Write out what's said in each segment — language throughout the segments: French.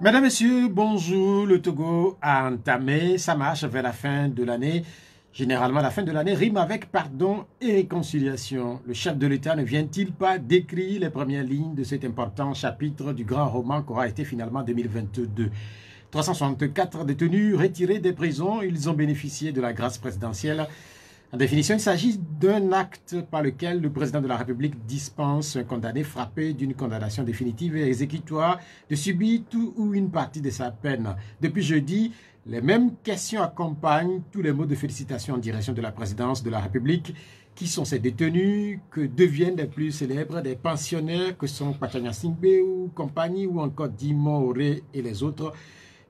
Mesdames, Messieurs, bonjour. Le Togo a entamé sa marche vers la fin de l'année. Généralement, la fin de l'année rime avec pardon et réconciliation. Le chef de l'État ne vient-il pas décrire les premières lignes de cet important chapitre du grand roman qu'aura été finalement 2022? 364 détenus retirés des prisons, ils ont bénéficié de la grâce présidentielle. En définition, il s'agit d'un acte par lequel le président de la République dispense un condamné frappé d'une condamnation définitive et exécutoire de subir tout ou une partie de sa peine. Depuis jeudi, les mêmes questions accompagnent tous les mots de félicitations en direction de la présidence de la République. Qui sont ces détenus? Que deviennent les plus célèbres des pensionnaires que sont Pachanya Singbe ou compagnie ou encore Dimo Oré et les autres?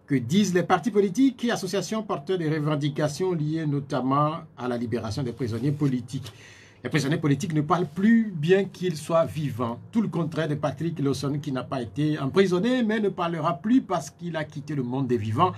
Que disent les partis politiques et associations porteurs des revendications liées notamment à la libération des prisonniers politiques? Les prisonniers politiques ne parlent plus bien qu'ils soient vivants. Tout le contraire de Patrick Lawson qui n'a pas été emprisonné mais ne parlera plus parce qu'il a quitté le monde des vivants.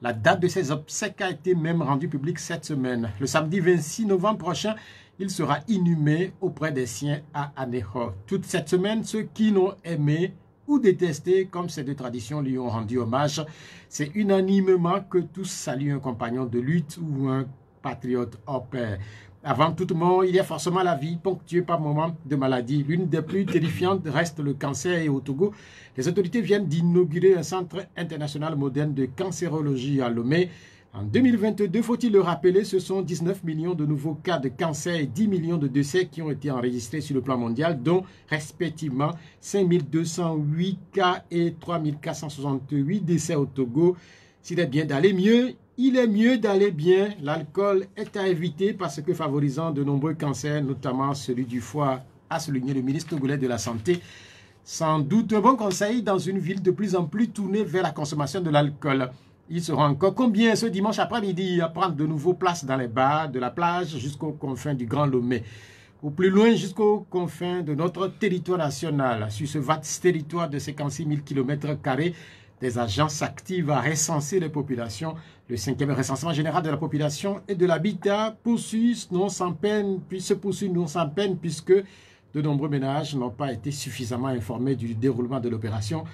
La date de ses obsèques a été même rendue publique cette semaine. Le samedi 26 novembre prochain, il sera inhumé auprès des siens à Aného. Toute cette semaine, ceux qui l'ont aimé ou détesté, comme ces deux traditions lui ont rendu hommage, c'est unanimement que tous saluent un compagnon de lutte ou un patriote hors pair. Avant toute mort, il y a forcément la vie, ponctuée par moments de maladie. L'une des plus terrifiantes reste le cancer et au Togo, les autorités viennent d'inaugurer un centre international moderne de cancérologie à Lomé. En 2022, faut-il le rappeler, ce sont 19 millions de nouveaux cas de cancer et 10 millions de décès qui ont été enregistrés sur le plan mondial, dont respectivement 5 208 cas et 3 468 décès au Togo. S'il est bien d'aller mieux, il est mieux d'aller bien. L'alcool est à éviter parce que favorisant de nombreux cancers, notamment celui du foie, a souligné le ministre togolais de la Santé. Sans doute un bon conseil dans une ville de plus en plus tournée vers la consommation de l'alcool. Il sera encore combien ce dimanche après-midi à prendre de nouveau place dans les bars de la plage jusqu'aux confins du Grand Lomé, ou plus loin jusqu'aux confins de notre territoire national. Sur ce vaste territoire de 56 000 km², des agents s'activent à recenser les populations. Le 5e recensement général de la population et de l'habitat se poursuit non sans peine puisque de nombreux ménages n'ont pas été suffisamment informés du déroulement de l'opération.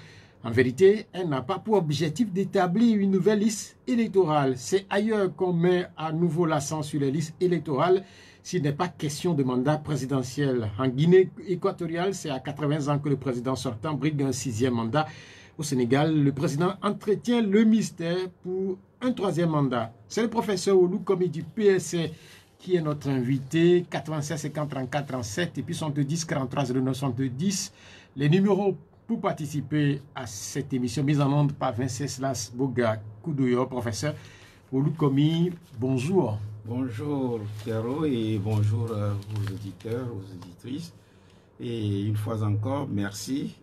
En vérité, elle n'a pas pour objectif d'établir une nouvelle liste électorale. C'est ailleurs qu'on met à nouveau l'accent sur les listes électorales s'il n'est pas question de mandat présidentiel. En Guinée équatoriale, c'est à 80 ans que le président sortant brigue un 6e mandat. Au Sénégal, le président entretient le mystère pour un 3e mandat. C'est le professeur Oulou Komi du PSC qui est notre invité. 96 50 34 37 et puis 70 43 09 70. Les numéros pour participer à cette émission mise en onde par Venceslas Boga Koudouyo, professeur Oulou Komi, bonjour. Bonjour Pierrot et bonjour aux auditeurs, aux auditrices. Et une fois encore, merci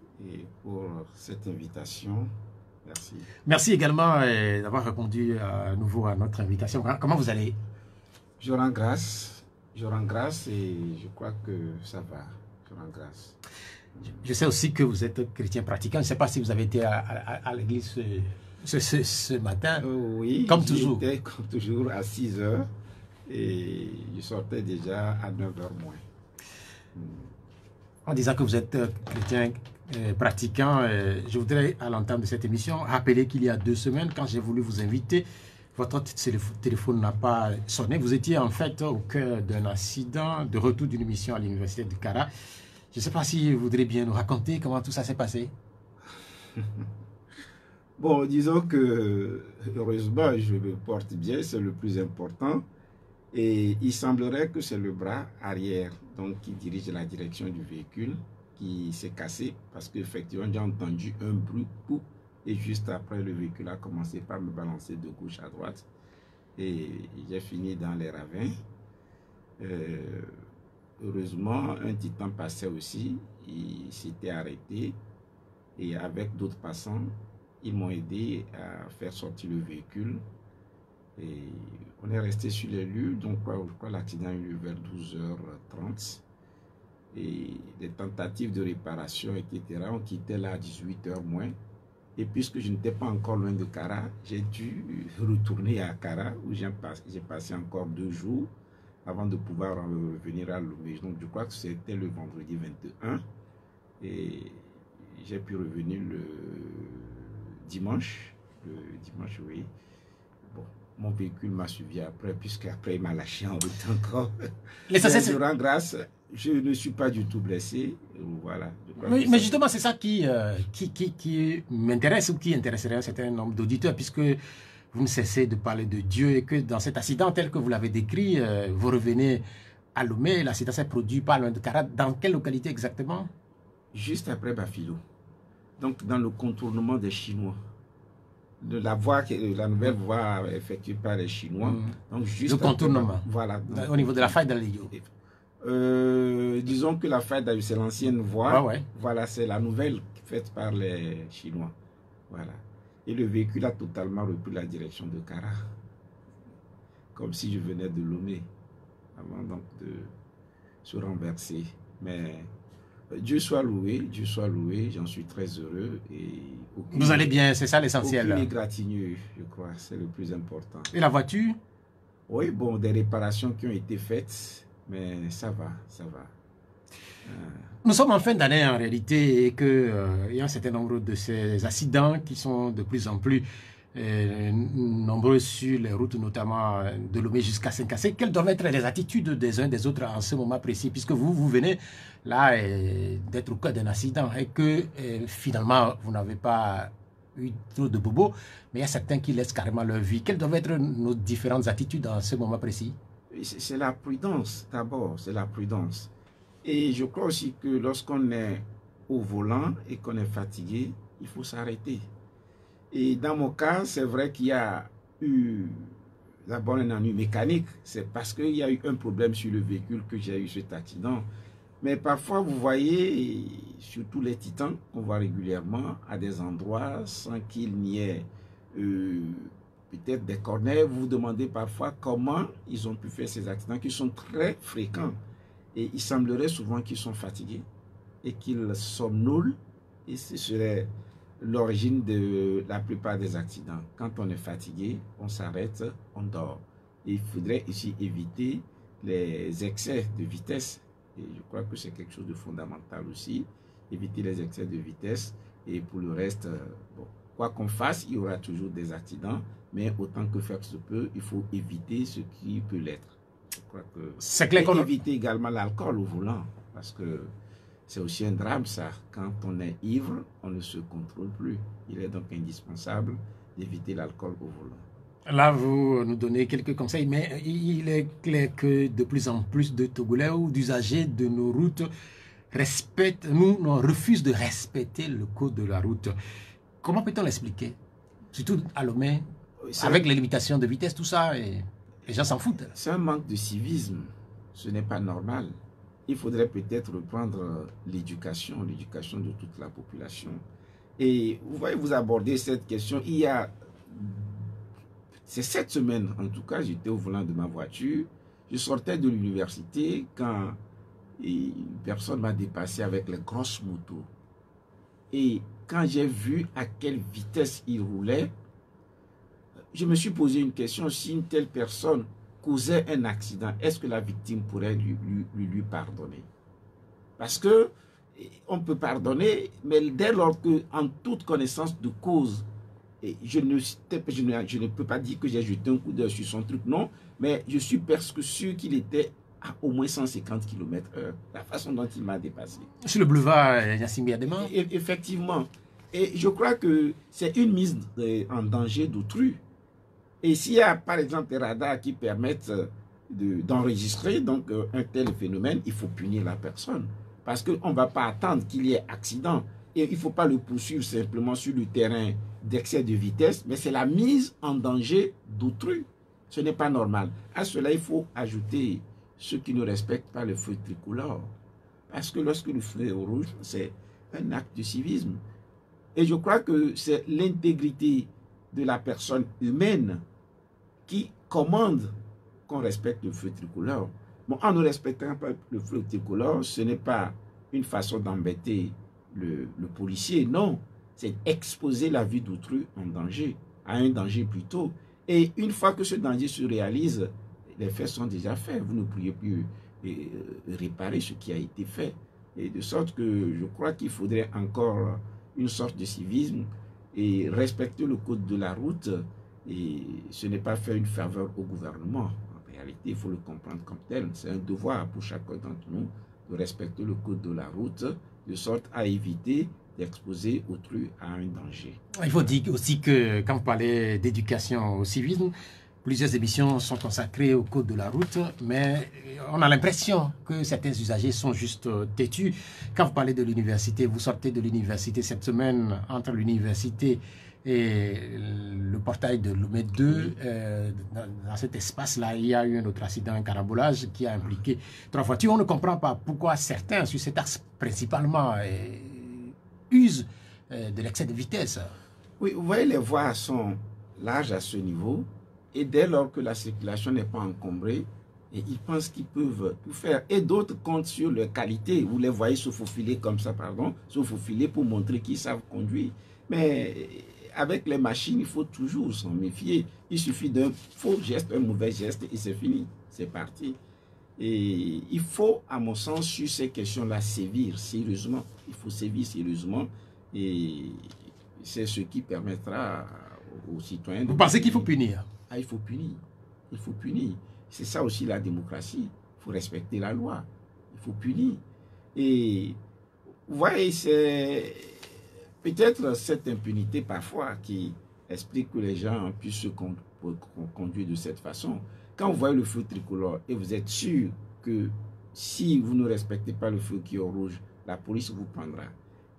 pour cette invitation. Merci. Merci également d'avoir répondu à nouveau à notre invitation. Comment vous allez? Je rends grâce et je crois que ça va. Je rends grâce. Je sais aussi que vous êtes chrétien pratiquant. Je ne sais pas si vous avez été à l'église ce matin. Oui, comme toujours. J'étais comme toujours à 6 h et je sortais déjà à 9 h moins. En disant que vous êtes chrétien pratiquant, je voudrais à l'entame de cette émission rappeler qu'il y a 2 semaines, quand j'ai voulu vous inviter, votre téléphone n'a pas sonné. Vous étiez en fait au cœur d'un accident de retour d'une mission à l'université de Kara. Je ne sais pas si vous voudrez bien nous raconter comment tout ça s'est passé. Bon, disons que heureusement, je me porte bien, c'est le plus important. Et il semblerait que c'est le bras arrière donc, qui dirige la direction du véhicule qui s'est cassé parce qu'effectivement, j'ai entendu un bruit et juste après, le véhicule a commencé par me balancer de gauche à droite et j'ai fini dans les ravins. Heureusement, un titan passait aussi, il s'était arrêté et avec d'autres passants, ils m'ont aidé à faire sortir le véhicule et on est resté sur les lieux, donc je crois l'accident a eu lieu vers 12 h 30 et les tentatives de réparation, etc. ont quitté là à 18 h moins et puisque je n'étais pas encore loin de Kara, j'ai dû retourner à Kara où j'ai passé encore 2 jours avant de pouvoir revenir à Lomé. Donc je crois que c'était le vendredi 21 et j'ai pu revenir le dimanche. Le dimanche, oui. Bon, mon véhicule m'a suivi après, puisqu'après il m'a lâché en route encore. Mais je rends grâce, je ne suis pas du tout blessé. Voilà. Mais justement, c'est ça qui m'intéresse ou qui intéresserait un certain nombre d'auditeurs, puisque vous ne cessez de parler de Dieu et que dans cet accident tel que vous l'avez décrit, vous revenez à Lomé, l'accident s'est produit pas loin de Kara. Dans quelle localité exactement? Juste après Bafilo. Donc dans le contournement des Chinois. De la voie, la nouvelle voie effectuée par les Chinois. Donc juste le contournement. Après, voilà. Donc, au niveau de la faille d'Aliyo. Disons que la faille d'Aliyo, c'est l'ancienne voie. Ah ouais. Voilà, c'est la nouvelle faite par les Chinois. Voilà. Et le véhicule a totalement repris la direction de Kara. Comme si je venais de Lomé. Avant donc de se renverser. Mais Dieu soit loué, j'en suis très heureux. Et vous allez bien, c'est ça l'essentiel. Aucune égratignure, je crois, c'est le plus important. Et la voiture? Oui, bon, des réparations qui ont été faites, mais ça va, ça va. Nous sommes en fin d'année en réalité et qu'il y a un certain nombre de ces accidents qui sont de plus en plus nombreux sur les routes, notamment de Lomé jusqu'à Saint-Cassé. Quelles doivent être les attitudes des uns des autres en ce moment précis, puisque vous venez là d'être au cœur d'un accident et que finalement vous n'avez pas eu trop de bobos, mais il y a certains qui laissent carrément leur vie. Quelles doivent être nos différentes attitudes en ce moment précis? C'est la prudence d'abord, c'est la prudence. Et je crois aussi que lorsqu'on est au volant et qu'on est fatigué, il faut s'arrêter. Et dans mon cas, c'est vrai qu'il y a eu d'abord un ennui mécanique. C'est parce qu'il y a eu un problème sur le véhicule que j'ai eu cet accident. Mais parfois, vous voyez, surtout les titans qu'on voit régulièrement à des endroits sans qu'il n'y ait peut-être des cornets. Vous vous demandez parfois comment ils ont pu faire ces accidents qui sont très fréquents. Et il semblerait souvent qu'ils sont fatigués et qu'ils somnolent. Et ce serait l'origine de la plupart des accidents. Quand on est fatigué, on s'arrête, on dort. Et il faudrait ici éviter les excès de vitesse. Et je crois que c'est quelque chose de fondamental aussi. Éviter les excès de vitesse. Et pour le reste, bon, quoi qu'on fasse, il y aura toujours des accidents. Mais autant que faire se peut, il faut éviter ce qui peut l'être. Je crois que c'est clair qu'on éviter également l'alcool au volant. Parce que c'est aussi un drame, ça. Quand on est ivre, on ne se contrôle plus. Il est donc indispensable d'éviter l'alcool au volant. Là, vous nous donnez quelques conseils, mais il est clair que de plus en plus de Togolais ou d'usagers de nos routes refusent de respecter le code de la route. Comment peut-on l'expliquer? Surtout à Lomé, avec les limitations de vitesse, tout ça, et les gens s'en foutent. C'est un manque de civisme. Ce n'est pas normal. Il faudrait peut-être reprendre l'éducation de toute la population. Et vous voyez, vous abordez cette question. C'est cette semaine, en tout cas, j'étais au volant de ma voiture. Je sortais de l'université quand une personne m'a dépassé avec les grosses motos. Et quand j'ai vu à quelle vitesse il roulait, je me suis posé une question. Si une telle personne causait un accident, est-ce que la victime pourrait lui pardonner? Parce que on peut pardonner, mais dès lors que, en toute connaissance de cause, et je ne peux pas dire que j'ai jeté un coup d'œil sur son truc, non, mais je suis presque sûr qu'il était à au moins 150 km/h, la façon dont il m'a dépassé. Sur le boulevard Yassimbi Adema? Effectivement. Et je crois que c'est une mise en danger d'autrui. Et s'il y a par exemple des radars qui permettent d'enregistrer donc un tel phénomène, il faut punir la personne. Parce qu'on ne va pas attendre qu'il y ait accident. Et il ne faut pas le poursuivre simplement sur le terrain d'excès de vitesse, mais c'est la mise en danger d'autrui. Ce n'est pas normal. À cela, il faut ajouter ceux qui ne respectent pas le feu tricolore. Parce que lorsque le feu est rouge, c'est un acte de civisme. Et je crois que c'est l'intégrité de la personne humaine qui commande qu'on respecte le feu tricolore. Bon, en ne respectant pas le feu tricolore, ce n'est pas une façon d'embêter le policier, non. C'est exposer la vie d'autrui en danger, à un danger plutôt. Et une fois que ce danger se réalise, les faits sont déjà faits. Vous ne pourriez plus réparer ce qui a été fait. Et de sorte que je crois qu'il faudrait encore une sorte de civisme Et respecter le code de la route, et ce n'est pas faire une faveur au gouvernement. En réalité, il faut le comprendre comme tel. C'est un devoir pour chacun d'entre nous de respecter le code de la route, de sorte à éviter d'exposer autrui à un danger. Il faut dire aussi que quand vous parlez d'éducation au civisme, plusieurs émissions sont consacrées au code de la route, mais on a l'impression que certains usagers sont juste têtus. Quand vous parlez de l'université, vous sortez de l'université cette semaine, entre l'université et le portail de Lomé 2, dans cet espace-là, il y a eu un autre accident, un carambolage qui a impliqué 3 voitures. On ne comprend pas pourquoi certains, sur cet axe principalement, usent de l'excès de vitesse. Oui, vous voyez, les voies sont larges à ce niveau. Et dès lors que la circulation n'est pas encombrée, et ils pensent qu'ils peuvent tout faire. Et d'autres comptent sur leur qualité. Vous les voyez se faufiler comme ça, se faufiler pour montrer qu'ils savent conduire. Mais avec les machines, il faut toujours s'en méfier. Il suffit d'un faux geste, un mauvais geste, et c'est fini. C'est parti. Et il faut, à mon sens, sur ces questions-là, sévir sérieusement. Il faut sévir sérieusement. Et c'est ce qui permettra aux citoyens... Vous pensez qu'il faut punir? Ah, il faut punir. Il faut punir. C'est ça aussi la démocratie. Il faut respecter la loi. Il faut punir. Et vous voyez, c'est peut-être cette impunité parfois qui explique que les gens puissent se conduire de cette façon. Quand vous voyez le feu tricolore et vous êtes sûr que si vous ne respectez pas le feu qui est rouge, la police vous prendra.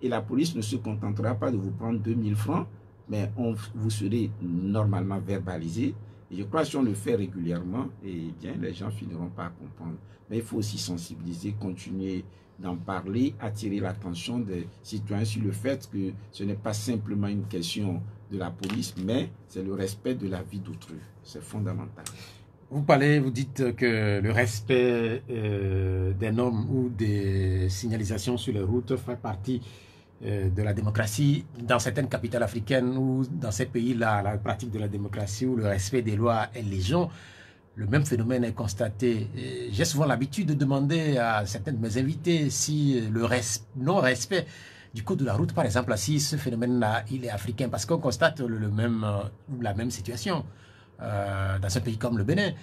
Et la police ne se contentera pas de vous prendre 2000 francs, mais vous serez normalement verbalisé. Et je crois que si on le fait régulièrement, eh bien, les gens finiront par comprendre. Mais il faut aussi sensibiliser, continuer d'en parler, attirer l'attention des citoyens sur le fait que ce n'est pas simplement une question de la police, mais c'est le respect de la vie d'autrui. C'est fondamental. Vous dites que le respect des normes ou des signalisations sur les routes fait partie de la démocratie. Dans certaines capitales africaines ou dans ces pays-là, la pratique de la démocratie ou le respect des lois est légion, le même phénomène est constaté. J'ai souvent l'habitude de demander à certains de mes invités si le non-respect du code de la route, par exemple, si ce phénomène-là, il est africain, parce qu'on constate la même situation. Dans un pays comme le Bénin,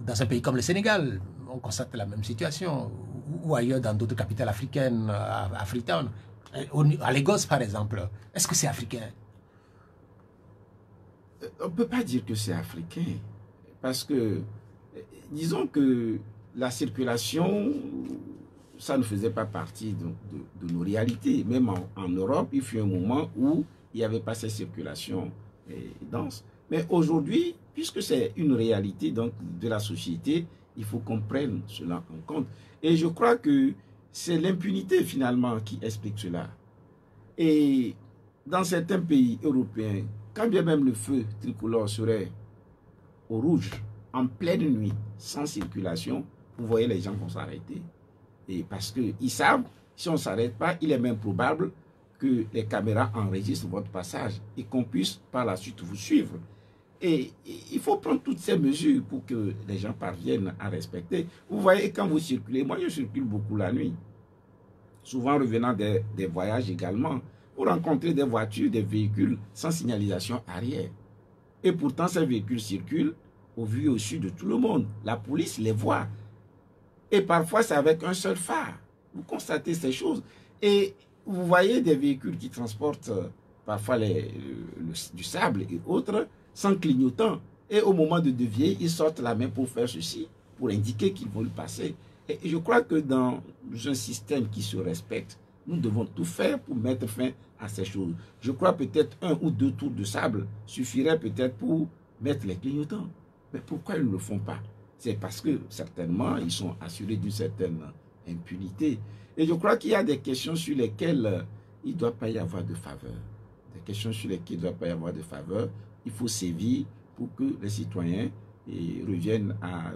dans un pays comme le Sénégal, on constate la même situation, ou ailleurs dans d'autres capitales africaines, à Freetown. À Lagos, par exemple, est-ce que c'est africain? On ne peut pas dire que c'est africain, parce que, disons que la circulation, ça ne faisait pas partie de nos réalités. Même en Europe, il fut un moment où il n'y avait pas cette circulation dense. Mais aujourd'hui, puisque c'est une réalité donc, de la société, il faut qu'on prenne cela en compte. Et je crois que c'est l'impunité finalement qui explique cela. Et dans certains pays européens, quand bien même le feu tricolore serait au rouge, en pleine nuit, sans circulation, vous voyez les gens vont s'arrêter. Et parce qu'ils savent, si on ne s'arrête pas, il est même probable que les caméras enregistrent votre passage et qu'on puisse par la suite vous suivre. Et il faut prendre toutes ces mesures pour que les gens parviennent à respecter. Vous voyez, quand vous circulez, moi je circule beaucoup la nuit, souvent revenant des voyages également, vous rencontrez des voitures, des véhicules sans signalisation arrière. Et pourtant, ces véhicules circulent au vu et au su de tout le monde. La police les voit. Et parfois, c'est avec un seul phare. Vous constatez ces choses. Et vous voyez des véhicules qui transportent parfois du sable et autres, sans clignotant. Et au moment de dévier, ils sortent la main pour faire ceci, pour indiquer qu'ils vont le passer. Et je crois que dans un système qui se respecte, nous devons tout faire pour mettre fin à ces choses. Je crois peut-être 1 ou 2 tours de sable suffirait peut-être pour mettre les clignotants. Mais pourquoi ils ne le font pas? C'est parce que certainement, ils sont assurés d'une certaine impunité. Et je crois qu'il y a des questions sur lesquelles il ne doit pas y avoir de faveur. Des questions sur lesquelles il ne doit pas y avoir de faveur. Il faut sévir pour que les citoyens reviennent à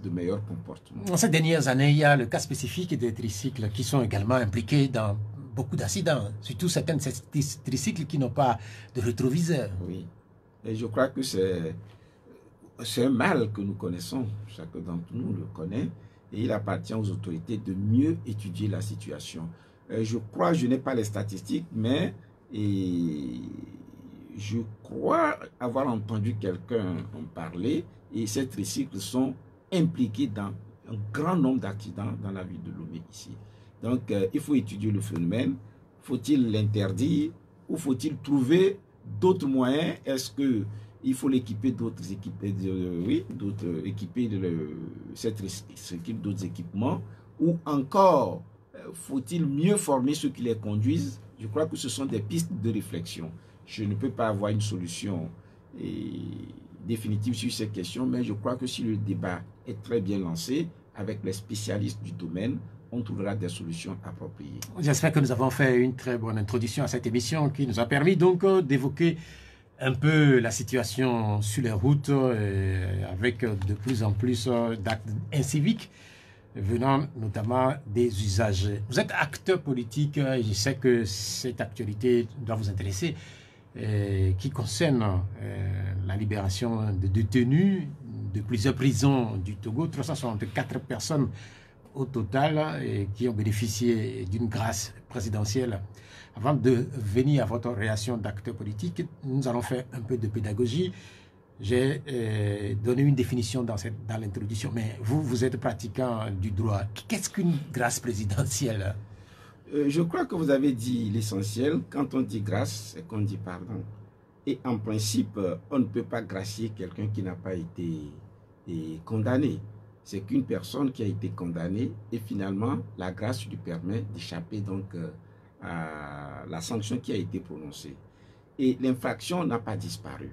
de meilleurs comportements. Dans ces dernières années, il y a le cas spécifique des tricycles qui sont également impliqués dans beaucoup d'accidents, surtout certains de ces tricycles qui n'ont pas de rétroviseur. Oui, et je crois que c'est un mal que nous connaissons, chacun d'entre nous le connaît, et il appartient aux autorités de mieux étudier la situation. Je crois, je n'ai pas les statistiques, mais je crois avoir entendu quelqu'un en parler, et ces tricycles sont impliqués dans un grand nombre d'accidents dans la ville de Lomé ici. Donc, il faut étudier le phénomène. Faut-il l'interdire ou faut-il trouver d'autres moyens? Est-ce qu'il faut l'équiper d'autres équipes, oui, d'autres équiper cette tricycle d'autres équipements, ou encore faut-il mieux former ceux qui les conduisent? Je crois que ce sont des pistes de réflexion. Je ne peux pas avoir une solution définitive sur ces questions, mais je crois que si le débat est très bien lancé avec les spécialistes du domaine, on trouvera des solutions appropriées. J'espère que nous avons fait une très bonne introduction à cette émission qui nous a permis donc d'évoquer un peu la situation sur les routes avec de plus en plus d'actes inciviques venant notamment des usagers. Vous êtes acteur politique, je sais que cette actualité doit vous intéresser, qui concerne la libération de détenus de plusieurs prisons du Togo, 364 personnes au total qui ont bénéficié d'une grâce présidentielle. Avant de venir à votre réaction d'acteur politique, nous allons faire un peu de pédagogie. J'ai donné une définition dans l'introduction, mais vous êtes pratiquant du droit. Qu'est-ce qu'une grâce présidentielle? Je crois que vous avez dit l'essentiel. Quand on dit grâce, c'est qu'on dit pardon. Et en principe, on ne peut pas gracier quelqu'un qui n'a pas été condamné. C'est qu'une personne qui a été condamnée et finalement, la grâce lui permet d'échapper donc à la sanction qui a été prononcée. Et l'infraction n'a pas disparu,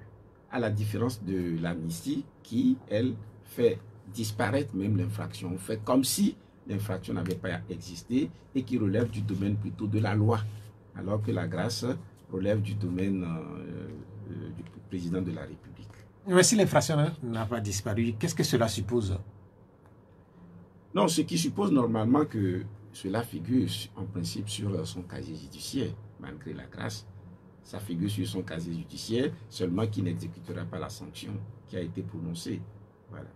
à la différence de l'amnistie qui, elle, fait disparaître même l'infraction. On fait comme si l'infraction n'avait pas existé et qui relève du domaine plutôt de la loi, alors que la grâce relève du domaine du président de la République. Mais si l'infraction n'a pas disparu, qu'est-ce que cela suppose? Non, ce qui suppose normalement que cela figure en principe sur son casier judiciaire, malgré la grâce. Ça figure sur son casier judiciaire, seulement qu'il n'exécutera pas la sanction qui a été prononcée. Voilà.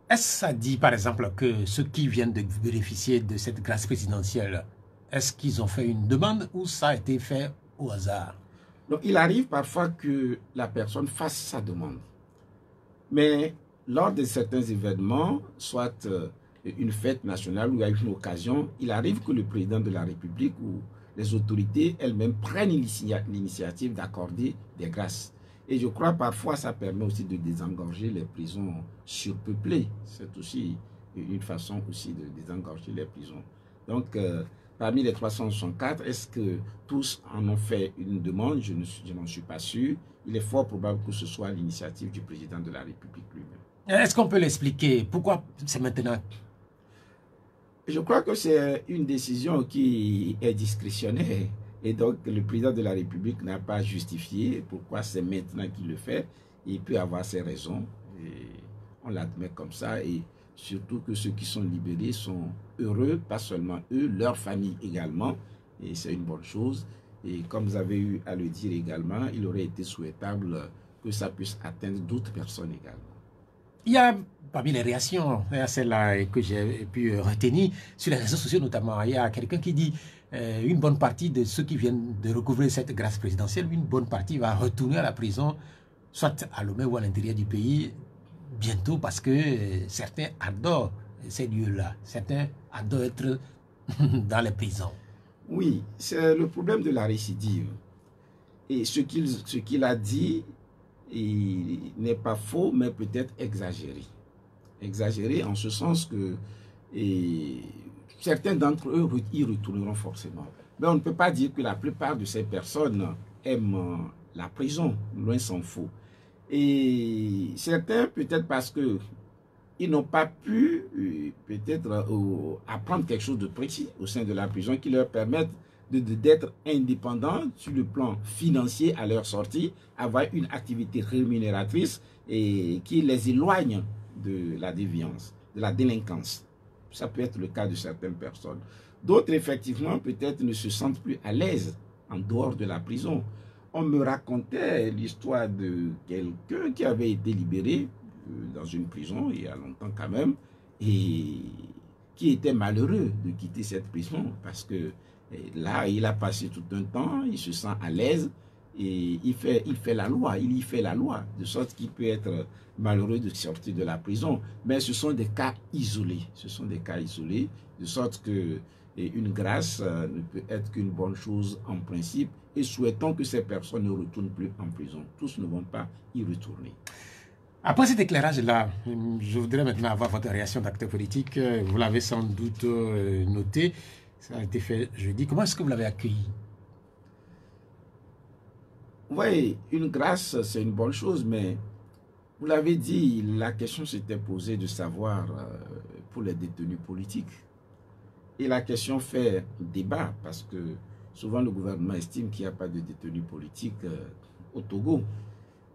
Est-ce que ça dit, par exemple, que ceux qui viennent de bénéficier de cette grâce présidentielle, est-ce qu'ils ont fait une demande ou ça a été fait au hasard? Donc, il arrive parfois que la personne fasse sa demande. Mais lors de certains événements, soit une fête nationale ou à une occasion, il arrive que le président de la République ou les autorités elles-mêmes prennent l'initiative d'accorder des grâces. Et je crois parfois ça permet aussi de désengorger les prisons surpeuplées. C'est aussi une façon aussi de désengorger les prisons. Donc, parmi les 364, est-ce que tous en ont fait une demande? Je n'en suis pas sûr. Il est fort probable que ce soit l'initiative du président de la République lui-même. Est-ce qu'on peut l'expliquer? Pourquoi c'est maintenant? Je crois que c'est une décision qui est discrétionnaire. Et donc, le président de la République n'a pas justifié pourquoi c'est maintenant qu'il le fait. Il peut avoir ses raisons. Et on l'admet comme ça. Et surtout que ceux qui sont libérés sont heureux, pas seulement eux, leur famille également. Et c'est une bonne chose. Et comme vous avez eu à le dire également, il aurait été souhaitable que ça puisse atteindre d'autres personnes également. Il y a parmi les réactions, celle-là que j'ai pu retenir sur les réseaux sociaux notamment, il y a quelqu'un qui dit une bonne partie de ceux qui viennent de recouvrer cette grâce présidentielle, une bonne partie va retourner à la prison, soit à Lomé ou à l'intérieur du pays, bientôt parce que certains adorent ces lieux-là, certains adorent être dans les prisons. Oui, c'est le problème de la récidive. Et ce qu'il a dit n'est pas faux, mais peut-être exagéré. Exagéré en ce sens que certains d'entre eux y retourneront forcément. Mais on ne peut pas dire que la plupart de ces personnes aiment la prison, loin s'en faut. Et certains, peut-être parce que ils n'ont pas pu peut-être apprendre quelque chose de précis au sein de la prison qui leur permette d'être indépendants sur le plan financier à leur sortie, avoir une activité rémunératrice et qui les éloigne de la déviance, de la délinquance. Ça peut être le cas de certaines personnes. D'autres, effectivement, peut-être ne se sentent plus à l'aise en dehors de la prison. On me racontait l'histoire de quelqu'un qui avait été libéré dans une prison, il y a longtemps quand même, et qui était malheureux de quitter cette prison parce que là, il a passé tout un temps, il se sent à l'aise, Et il fait la loi, il y fait la loi, de sorte qu'il peut être malheureux de sortir de la prison. Mais ce sont des cas isolés, de sorte que une grâce ne peut être qu'une bonne chose en principe. Et souhaitons que ces personnes ne retournent plus en prison. Tous ne vont pas y retourner. Après cet éclairage-là, je voudrais maintenant avoir votre réaction d'acteur politique. Vous l'avez sans doute noté, ça a été fait jeudi. Comment est-ce que vous l'avez accueilli? Oui, une grâce, c'est une bonne chose, mais vous l'avez dit, la question s'était posée de savoir pour les détenus politiques. Et la question fait débat parce que souvent le gouvernement estime qu'il n'y a pas de détenus politiques au Togo.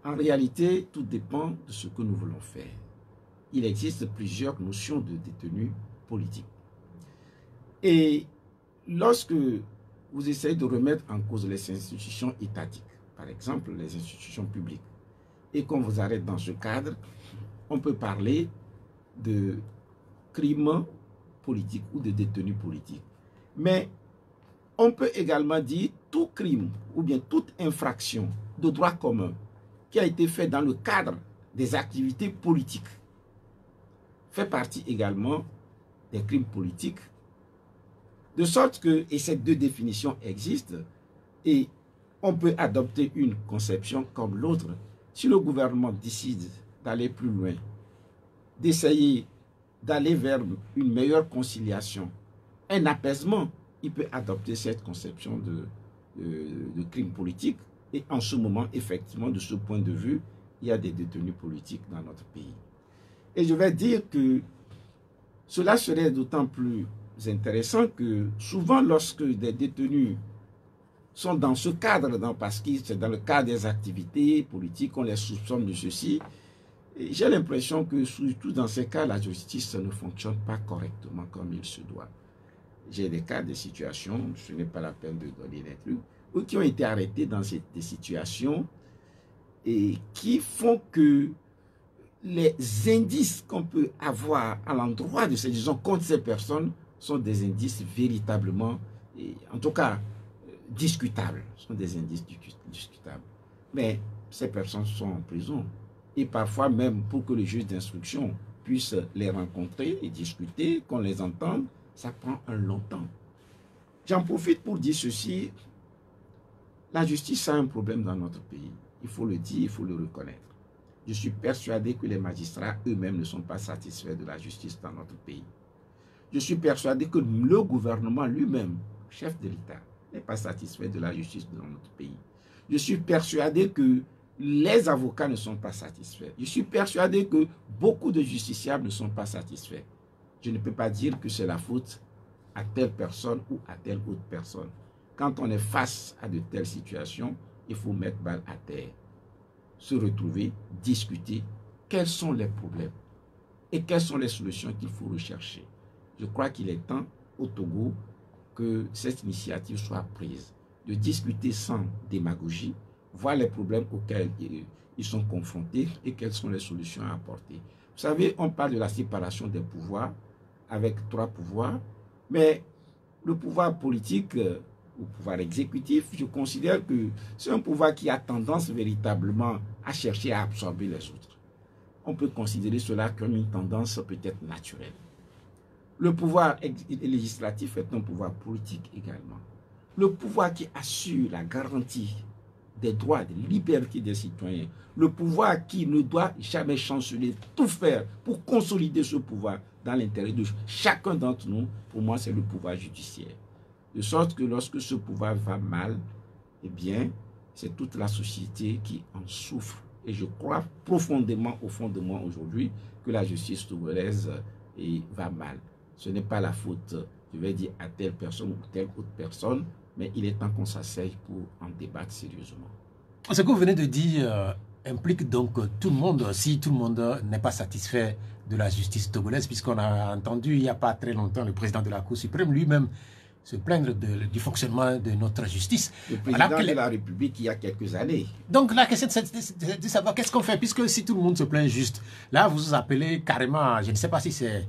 En réalité, tout dépend de ce que nous voulons faire. Il existe plusieurs notions de détenus politiques. Et lorsque vous essayez de remettre en cause les institutions étatiques, par exemple les institutions publiques, et qu'on vous arrête dans ce cadre, on peut parler de crimes politiques ou de détenus politiques. Mais on peut également dire tout crime ou bien toute infraction de droit commun qui a été fait dans le cadre des activités politiques fait partie également des crimes politiques. De sorte que, et ces deux définitions existent, et on peut adopter une conception comme l'autre. Si le gouvernement décide d'aller plus loin, d'essayer d'aller vers une meilleure conciliation, un apaisement, il peut adopter cette conception de crime politique. Et en ce moment, effectivement, de ce point de vue, il y a des détenus politiques dans notre pays. Et je vais dire que cela serait d'autant plus intéressant que souvent lorsque des détenus sont dans ce cadre, parce que c'est dans le cadre des activités politiques, on les soupçonne de ceci, j'ai l'impression que surtout dans ces cas, la justice ne fonctionne pas correctement comme il se doit. J'ai des cas, des situations, ce n'est pas la peine de donner les trucs, ou qui ont été arrêtés dans des situations et qui font que les indices qu'on peut avoir à l'endroit de ces, disons, contre ces personnes sont des indices véritablement, en tout cas, discutables. Ce sont des indices discutables. Mais ces personnes sont en prison. Et parfois même, pour que le juge d'instruction puisse les rencontrer et discuter, qu'on les entende, ça prend un long temps. J'en profite pour dire ceci. La justice a un problème dans notre pays. Il faut le dire, il faut le reconnaître. Je suis persuadé que les magistrats eux-mêmes ne sont pas satisfaits de la justice dans notre pays. Je suis persuadé que le gouvernement lui-même, chef de l'État, n'est pas satisfait de la justice dans notre pays. Je suis persuadé que les avocats ne sont pas satisfaits. Je suis persuadé que beaucoup de justiciables ne sont pas satisfaits. Je ne peux pas dire que c'est la faute à telle personne ou à telle autre personne. Quand on est face à de telles situations, il faut mettre balle à terre, se retrouver, discuter quels sont les problèmes et quelles sont les solutions qu'il faut rechercher. Je crois qu'il est temps au Togo que cette initiative soit prise, de discuter sans démagogie, voir les problèmes auxquels ils sont confrontés et quelles sont les solutions à apporter. Vous savez, on parle de la séparation des pouvoirs avec 3 pouvoirs, mais le pouvoir politique ou pouvoir exécutif, je considère que c'est un pouvoir qui a tendance véritablement à chercher à absorber les autres. On peut considérer cela comme une tendance peut-être naturelle. Le pouvoir législatif est un pouvoir politique également. Le pouvoir qui assure la garantie des droits, des libertés des citoyens. Le pouvoir qui ne doit jamais chanceler, tout faire pour consolider ce pouvoir dans l'intérêt de chacun d'entre nous. Pour moi, c'est le pouvoir judiciaire. De sorte que lorsque ce pouvoir va mal, eh bien, c'est toute la société qui en souffre. Et je crois profondément, au fond de moi aujourd'hui, que la justice togolaise va mal. Ce n'est pas la faute, je vais dire, à telle personne ou telle autre personne, mais il est temps qu'on s'asseye pour en débattre sérieusement. Ce que vous venez de dire implique donc tout le monde, si tout le monde n'est pas satisfait de la justice togolaise, puisqu'on a entendu il n'y a pas très longtemps le président de la Cour suprême lui-même se plaindre du fonctionnement de notre justice. Le président de la République il y a quelques années. Donc la question c'est de savoir qu'est-ce qu'on fait, puisque si tout le monde se plaint juste, là vous vous appelez carrément, je ne sais pas si c'est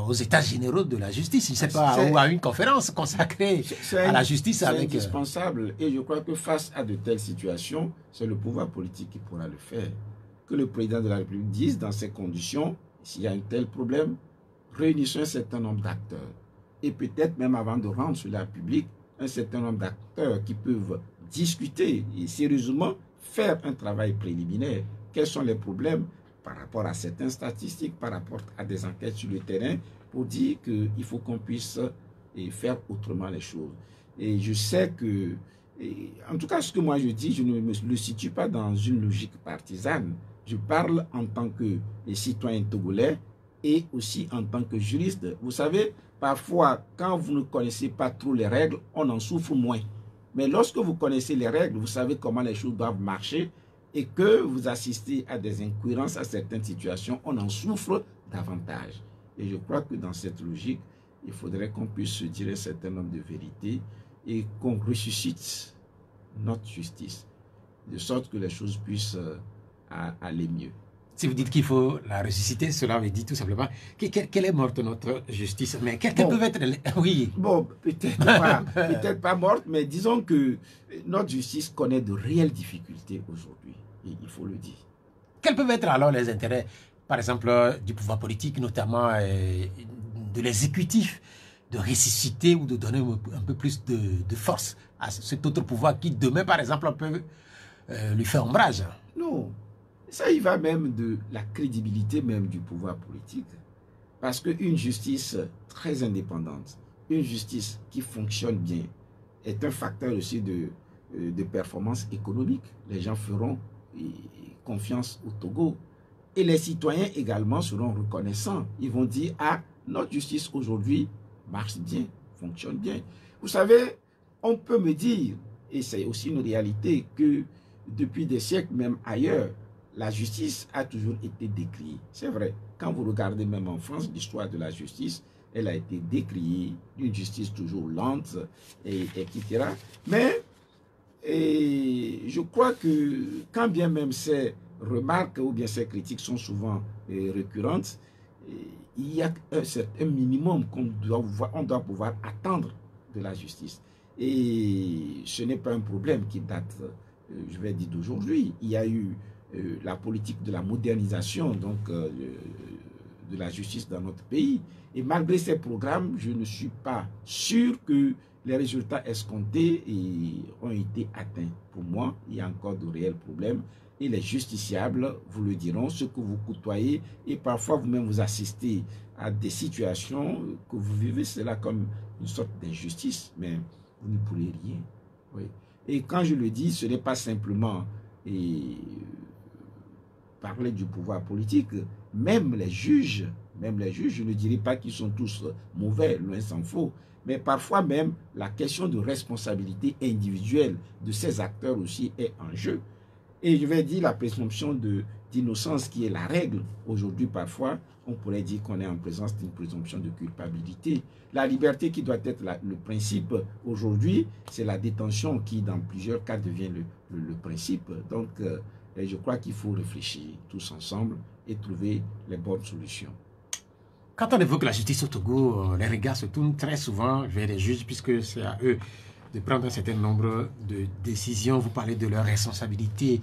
aux états généraux de la justice, je ne sais pas, ou à une conférence consacrée à la justice. C'est indispensable. Et je crois que face à de telles situations, c'est le pouvoir politique qui pourra le faire. Que le président de la République dise dans ces conditions, s'il y a un tel problème, réunissons un certain nombre d'acteurs. Et peut-être même avant de rendre cela public, un certain nombre d'acteurs qui peuvent discuter et sérieusement faire un travail préliminaire. Quels sont les problèmes par rapport à certaines statistiques, par rapport à des enquêtes sur le terrain, pour dire qu'il faut qu'on puisse faire autrement les choses. Et je sais que, en tout cas, ce que moi je dis, je ne me situe pas dans une logique partisane. Je parle en tant que citoyen togolais et aussi en tant que juriste. Vous savez, parfois, quand vous ne connaissez pas trop les règles, on en souffre moins. Mais lorsque vous connaissez les règles, vous savez comment les choses doivent marcher, et que vous assistez à des incohérences à certaines situations, on en souffre davantage. Et je crois que dans cette logique, il faudrait qu'on puisse se dire un certain nombre de vérités et qu'on ressuscite notre justice, de sorte que les choses puissent aller mieux. Si vous dites qu'il faut la ressusciter, cela veut dire tout simplement qu'elle est morte, notre justice. Mais quelles peuvent être les... Oui. Bon, peut-être pas morte, mais disons que notre justice connaît de réelles difficultés aujourd'hui. Il faut le dire. Quels peuvent être alors les intérêts, par exemple, du pouvoir politique, notamment de l'exécutif, de ressusciter ou de donner un peu plus de force à cet autre pouvoir qui, demain, par exemple, peut lui faire ombrage? Non. Ça y va même de la crédibilité même du pouvoir politique. Parce qu'une justice très indépendante, une justice qui fonctionne bien, est un facteur aussi de performance économique. Les gens feront confiance au Togo. Et les citoyens également seront reconnaissants. Ils vont dire, ah, notre justice aujourd'hui marche bien, fonctionne bien. Vous savez, on peut me dire, et c'est aussi une réalité, que depuis des siècles, même ailleurs, la justice a toujours été décriée. C'est vrai. Quand vous regardez même en France, l'histoire de la justice, elle a été décriée, une justice toujours lente, etc. Mais je crois que quand bien même ces remarques ou bien ces critiques sont souvent récurrentes, il y a un minimum qu'on doit pouvoir attendre de la justice. Et ce n'est pas un problème qui date, je vais dire, d'aujourd'hui. Il y a eu la politique de la modernisation donc, de la justice dans notre pays. Et malgré ces programmes, je ne suis pas sûr que les résultats escomptés ont été atteints. Pour moi, il y a encore de réels problèmes. Et les justiciables vous le diront, ceux que vous côtoyez, et parfois vous-même vous assistez à des situations que vous vivez cela comme une sorte d'injustice, mais vous ne pourrez rien. Oui. Et quand je le dis, ce n'est pas simplement parler du pouvoir politique, même les juges, je ne dirais pas qu'ils sont tous mauvais, loin s'en faut, mais parfois même la question de responsabilité individuelle de ces acteurs aussi est en jeu. Et je vais dire la présomption d'innocence qui est la règle. Aujourd'hui, parfois, on pourrait dire qu'on est en présence d'une présomption de culpabilité. La liberté qui doit être le principe aujourd'hui, c'est la détention qui, dans plusieurs cas, devient le principe. Donc, je crois qu'il faut réfléchir tous ensemble et trouver les bonnes solutions. Quand on évoque la justice au Togo, les regards se tournent très souvent vers les juges puisque c'est à eux de prendre un certain nombre de décisions. Vous parlez de leurs responsabilités.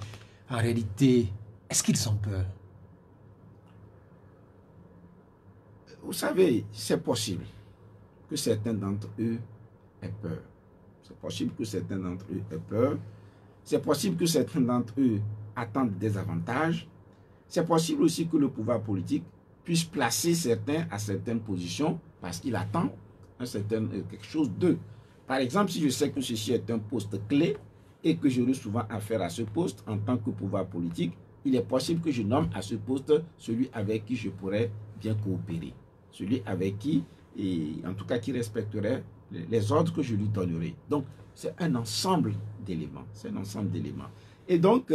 En réalité, est-ce qu'ils ont peur? Vous savez, c'est possible que certains d'entre eux aient peur. C'est possible que certains d'entre eux aient peur. C'est possible que certains d'entre eux attendent des avantages. C'est possible aussi que le pouvoir politique puisse placer certains à certaines positions parce qu'il attend quelque chose d'eux. Par exemple, si je sais que ceci est un poste clé et que j'aurai souvent affaire à ce poste en tant que pouvoir politique, il est possible que je nomme à ce poste celui avec qui je pourrais bien coopérer. Celui avec qui, et en tout cas qui respecterait les ordres que je lui donnerai. Donc, c'est un ensemble d'éléments. C'est un ensemble d'éléments. Et donc,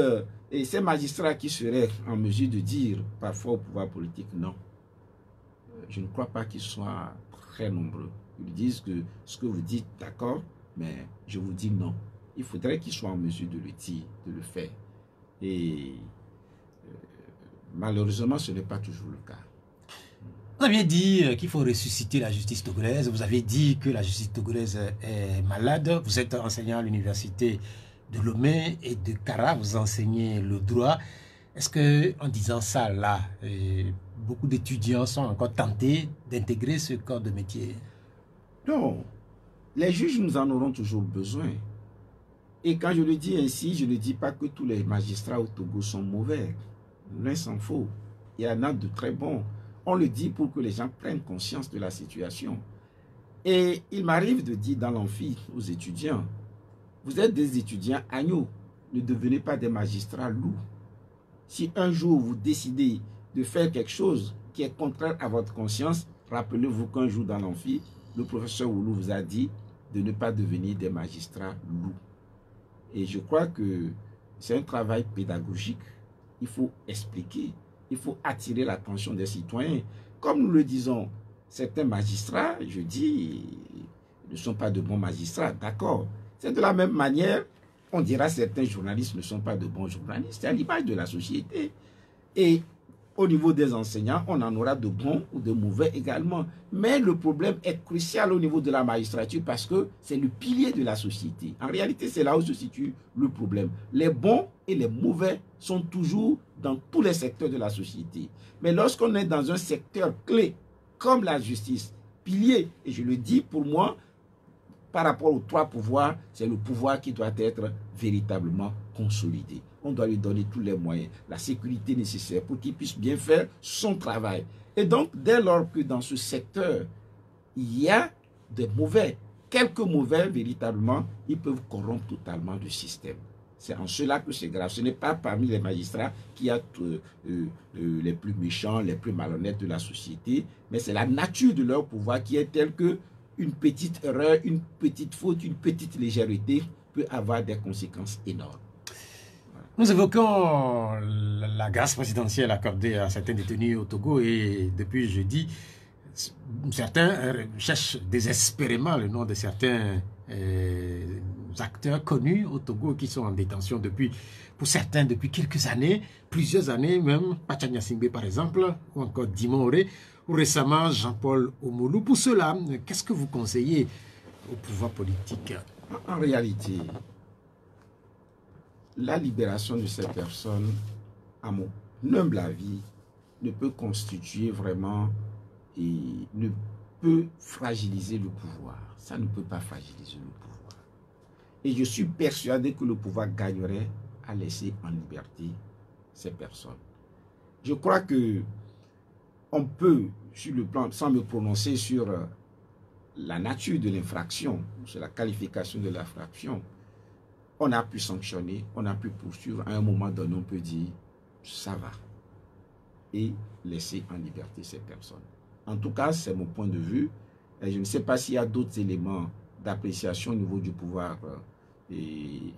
et ces magistrats qui seraient en mesure de dire parfois au pouvoir politique non, je ne crois pas qu'ils soient très nombreux. Ils disent que ce que vous dites, d'accord, mais je vous dis non. Il faudrait qu'ils soient en mesure de le dire, de le faire. Et malheureusement, ce n'est pas toujours le cas. Vous aviez dit qu'il faut ressusciter la justice togolaise. Vous avez dit que la justice togolaise est malade. Vous êtes enseignant à l'université de Lomé et de Kara. Vous enseignez le droit. Est-ce que, en disant ça là, beaucoup d'étudiants sont encore tentés d'intégrer ce corps de métier? Non. Les juges, nous en aurons toujours besoin. Et quand je le dis ainsi, je ne dis pas que tous les magistrats au Togo sont mauvais. Loin s'en faut. Il y en a de très bons. On le dit pour que les gens prennent conscience de la situation. Et il m'arrive de dire dans l'amphi aux étudiants, vous êtes des étudiants agneaux, ne devenez pas des magistrats loups. Si un jour vous décidez de faire quelque chose qui est contraire à votre conscience, rappelez-vous qu'un jour dans l'amphi, le professeur Oulou vous a dit de ne pas devenir des magistrats loups. Et je crois que c'est un travail pédagogique. Il faut expliquer, il faut attirer l'attention des citoyens. Comme nous le disons, certains magistrats, je dis, ne sont pas de bons magistrats, d'accord. C'est de la même manière, on dira certains journalistes ne sont pas de bons journalistes. C'est à l'image de la société. Et au niveau des enseignants, on en aura de bons ou de mauvais également. Mais le problème est crucial au niveau de la magistrature parce que c'est le pilier de la société. En réalité, c'est là où se situe le problème. Les bons et les mauvais sont toujours dans tous les secteurs de la société. Mais lorsqu'on est dans un secteur clé, comme la justice, pilier, et je le dis pour moi, par rapport aux trois pouvoirs, c'est le pouvoir qui doit être véritablement consolidé. On doit lui donner tous les moyens, la sécurité nécessaire pour qu'il puisse bien faire son travail. Et donc, dès lors que dans ce secteur, il y a des mauvais, quelques mauvais, véritablement, ils peuvent corrompre totalement le système. C'est en cela que c'est grave. Ce n'est pas parmi les magistrats qu'il y a les plus méchants, les plus malhonnêtes de la société, mais c'est la nature de leur pouvoir qui est telle que une petite erreur, une petite faute, une petite légèreté peut avoir des conséquences énormes. Voilà. Nous évoquons la grâce présidentielle accordée à certains détenus au Togo et depuis jeudi, certains cherchent désespérément le nom de certains acteurs connus au Togo qui sont en détention pour certains depuis quelques années, plusieurs années même, Pachanya Singbe par exemple, ou encore Dimon Oré, ou récemment Jean-Paul Omoulou. Pour cela, qu'est-ce que vous conseillez au pouvoir politique? En réalité, la libération de ces personnes, à mon humble avis, ne peut constituer vraiment et ne peut fragiliser le pouvoir. Ça ne peut pas fragiliser le pouvoir. Et je suis persuadé que le pouvoir gagnerait à laisser en liberté ces personnes. Je crois que on peut, sur le plan, sans me prononcer sur la nature de l'infraction, sur la qualification de l'infraction, on a pu sanctionner, on a pu poursuivre. À un moment donné, on peut dire, ça va. Et laisser en liberté ces personnes. En tout cas, c'est mon point de vue. Et je ne sais pas s'il y a d'autres éléments d'appréciation au niveau du pouvoir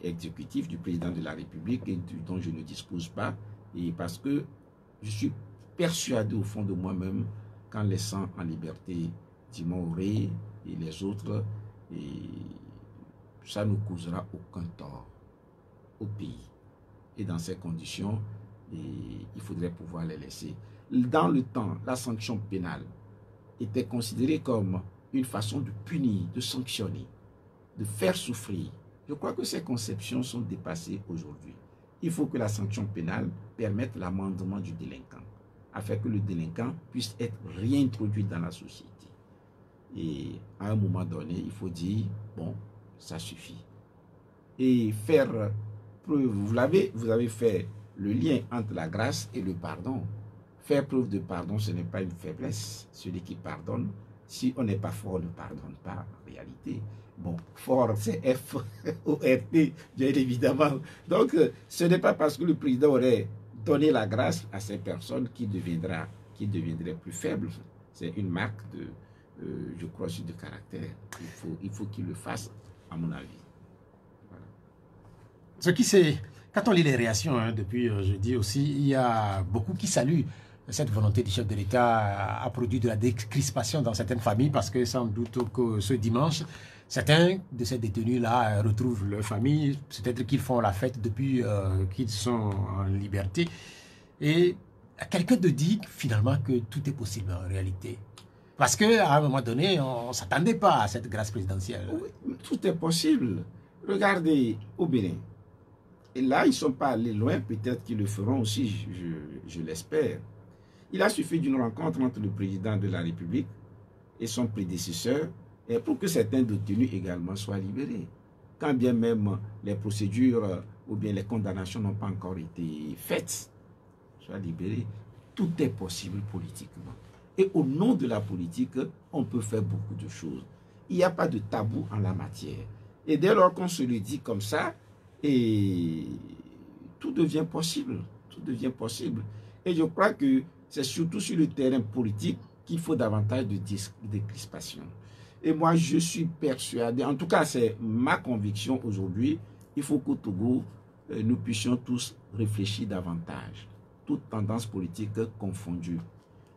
exécutif, du président de la République, et dont je ne dispose pas. Et parce que je suis persuadé au fond de moi-même qu'en laissant en liberté Dimon Oré et les autres, et ça ne causera aucun tort au pays. Et dans ces conditions, il faudrait pouvoir les laisser. Dans le temps, la sanction pénale était considérée comme une façon de punir, de sanctionner, de faire souffrir. Je crois que ces conceptions sont dépassées aujourd'hui. Il faut que la sanction pénale permette l'amendement du délinquant, afin que le délinquant puisse être réintroduit dans la société. Et à un moment donné, il faut dire, bon, ça suffit. Et faire preuve, vous avez fait le lien entre la grâce et le pardon. Faire preuve de pardon, ce n'est pas une faiblesse. Celui qui pardonne, si on n'est pas fort, ne pardonne pas en réalité. Bon, fort, c'est F-O-R-T, bien évidemment. Donc, ce n'est pas parce que le président aurait donné la grâce à ces personnes qui deviendrait plus faible. C'est une marque de, je crois, de caractère. Il faut qu'il le fasse, à mon avis. Voilà. Ce qui c'est, quand on lit les réactions depuis jeudi aussi, il y a beaucoup qui saluent cette volonté du chef de l'État a produit de la décrispation dans certaines familles parce que sans doute que ce dimanche, certains de ces détenus-là retrouvent leur famille. Peut-être qu'ils font la fête depuis qu'ils sont en liberté. Et quelqu'un te dit finalement que tout est possible en réalité. Parce qu'à un moment donné, on ne s'attendait pas à cette grâce présidentielle. Oui, tout est possible. Regardez au Bénin. Et là, ils ne sont pas allés loin, peut-être qu'ils le feront aussi, je l'espère. Il a suffi d'une rencontre entre le président de la République et son prédécesseur et pour que certains détenus également soient libérés. Quand bien même les procédures ou bien les condamnations n'ont pas encore été faites, soient libérés, tout est possible politiquement. Et au nom de la politique, on peut faire beaucoup de choses. Il n'y a pas de tabou en la matière. Et dès lors qu'on se le dit comme ça, et tout devient possible. Tout devient possible. Et je crois que c'est surtout sur le terrain politique qu'il faut davantage de crispation. Et moi, je suis persuadé, en tout cas, c'est ma conviction aujourd'hui, il faut qu'au Togo, nous puissions tous réfléchir davantage, toutes tendances politiques confondues.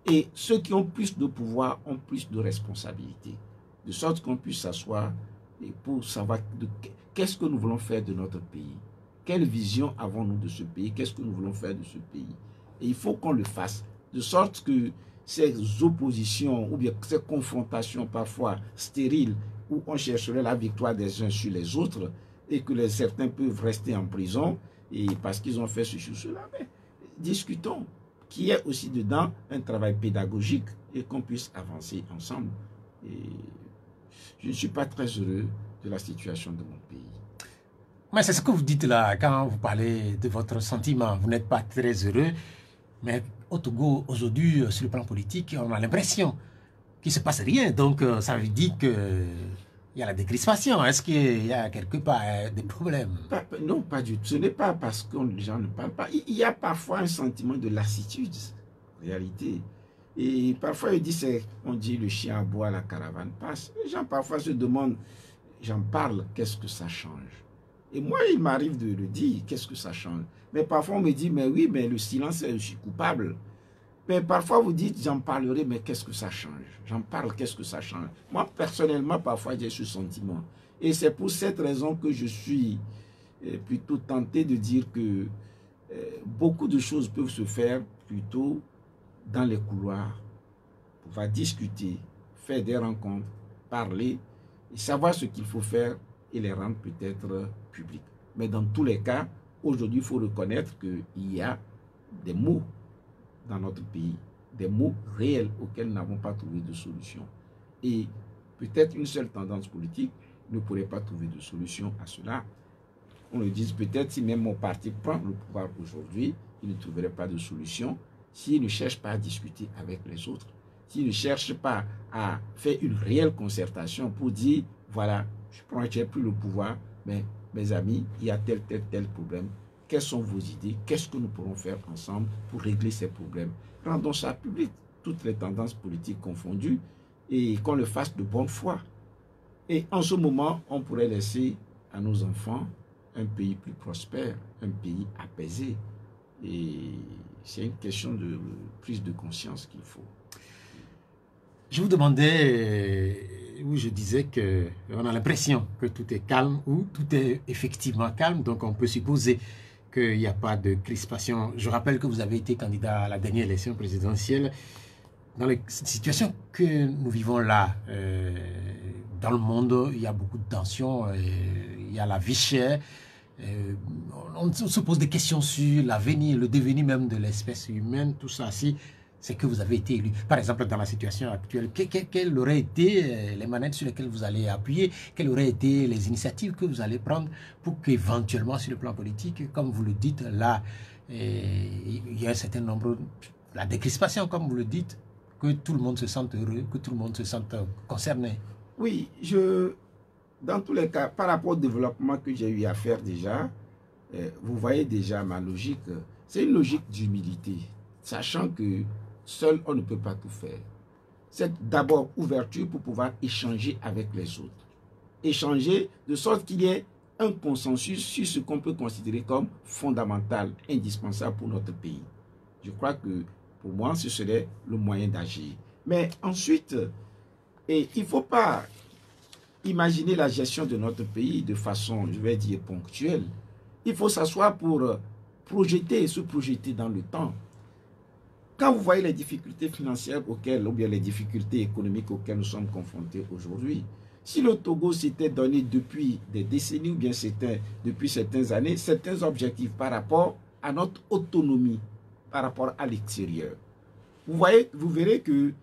Et ceux qui ont plus de pouvoir ont plus de responsabilités, de sorte qu'on puisse s'asseoir pour savoir qu'est-ce que nous voulons faire de notre pays, quelle vision avons-nous de ce pays, qu'est-ce que nous voulons faire de ce pays. Et il faut qu'on le fasse, de sorte que ces oppositions ou bien ces confrontations parfois stériles où on chercherait la victoire des uns sur les autres et que certains peuvent rester en prison et parce qu'ils ont fait ceci ou cela, mais discutons, qu'il y ait aussi dedans un travail pédagogique et qu'on puisse avancer ensemble. Et je ne suis pas très heureux de la situation de mon pays. Mais c'est ce que vous dites là, quand vous parlez de votre sentiment. Vous n'êtes pas très heureux, mais au Togo, aujourd'hui, sur le plan politique, on a l'impression qu'il ne se passe rien. Donc, ça veut dire qu'il y a la décrispation. Est-ce qu'il y a quelque part des problèmes? Non, pas du tout. Ce n'est pas parce que les gens ne parlent pas. Il y a parfois un sentiment de lassitude, en réalité. Et parfois, on dit le chien aboie, la caravane passe. Les gens parfois se demandent, j'en parle, qu'est-ce que ça change? Et moi, il m'arrive de le dire, qu'est-ce que ça change? Mais parfois, on me dit, mais oui, mais le silence, je suis coupable. Mais parfois, vous dites, j'en parlerai, mais qu'est-ce que ça change? J'en parle, qu'est-ce que ça change? Moi, personnellement, parfois, j'ai ce sentiment. Et c'est pour cette raison que je suis plutôt tenté de dire que beaucoup de choses peuvent se faire plutôt dans les couloirs. On va discuter, faire des rencontres, parler, et savoir ce qu'il faut faire et les rendre peut-être publics. Mais dans tous les cas, aujourd'hui, il faut reconnaître qu'il y a des maux dans notre pays, des maux réels auxquels nous n'avons pas trouvé de solution. Et peut-être une seule tendance politique ne pourrait pas trouver de solution à cela. On le dit peut-être si même mon parti prend le pouvoir aujourd'hui, il ne trouverait pas de solution s'il ne cherche pas à discuter avec les autres, s'il ne cherche pas à faire une réelle concertation pour dire, voilà, je prends plus le pouvoir, mais mes amis, il y a tel problème. Quelles sont vos idées? Qu'est-ce que nous pourrons faire ensemble pour régler ces problèmes? Rendons ça public, toutes les tendances politiques confondues, et qu'on le fasse de bonne foi. Et en ce moment, on pourrait laisser à nos enfants un pays plus prospère, un pays apaisé. Et c'est une question de prise de conscience qu'il faut. Je vous demandais, où je disais qu'on a l'impression que tout est calme, ou tout est effectivement calme, donc on peut supposer qu'il n'y a pas de crispation. Je rappelle que vous avez été candidat à la dernière élection présidentielle. Dans les situations que nous vivons là, dans le monde, il y a beaucoup de tensions, il y a la vie chère. On se pose des questions sur l'avenir, le devenir même de l'espèce humaine, tout ça. Si c'est que vous avez été élu. Par exemple, dans la situation actuelle, quelles auraient été les manettes sur lesquelles vous allez appuyer? Quelles auraient été les initiatives que vous allez prendre pour qu'éventuellement, sur le plan politique, comme vous le dites, là, il y a un certain nombre, la décrispation, comme vous le dites, que tout le monde se sente heureux, que tout le monde se sente concerné? Oui, dans tous les cas, par rapport au développement que j'ai eu à faire déjà, vous voyez déjà ma logique. C'est une logique d'humilité, sachant que seul, on ne peut pas tout faire. C'est d'abord ouverture pour pouvoir échanger avec les autres. Échanger de sorte qu'il y ait un consensus sur ce qu'on peut considérer comme fondamental, indispensable pour notre pays. Je crois que pour moi, ce serait le moyen d'agir. Mais ensuite, il ne faut pas imaginer la gestion de notre pays de façon, je vais dire, ponctuelle. Il faut s'asseoir pour projeter et se projeter dans le temps. Quand vous voyez les difficultés financières auxquelles, ou bien les difficultés économiques auxquelles nous sommes confrontés aujourd'hui, si le Togo s'était donné depuis des décennies, ou bien c'était depuis certaines années, certains objectifs par rapport à notre autonomie, par rapport à l'extérieur, vous verrez qu'il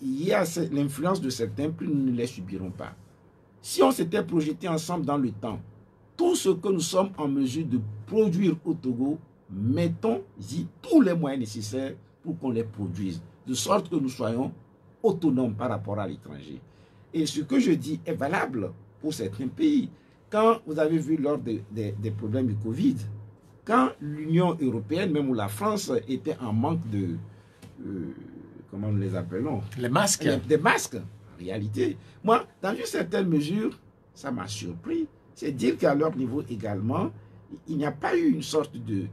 y a l'influence de certains, plus nous ne les subirons pas. Si on s'était projeté ensemble dans le temps, tout ce que nous sommes en mesure de produire au Togo, mettons-y tous les moyens nécessaires pour qu'on les produise, de sorte que nous soyons autonomes par rapport à l'étranger. Et ce que je dis est valable pour certains pays. Quand vous avez vu lors des problèmes du Covid, quand l'Union européenne, même ou la France, était en manque de, comment nous les appelons? Les masques. Des masques, en réalité. Moi, dans une certaine mesure, ça m'a surpris. C'est dire qu'à leur niveau également, il n'y a pas eu une sorte de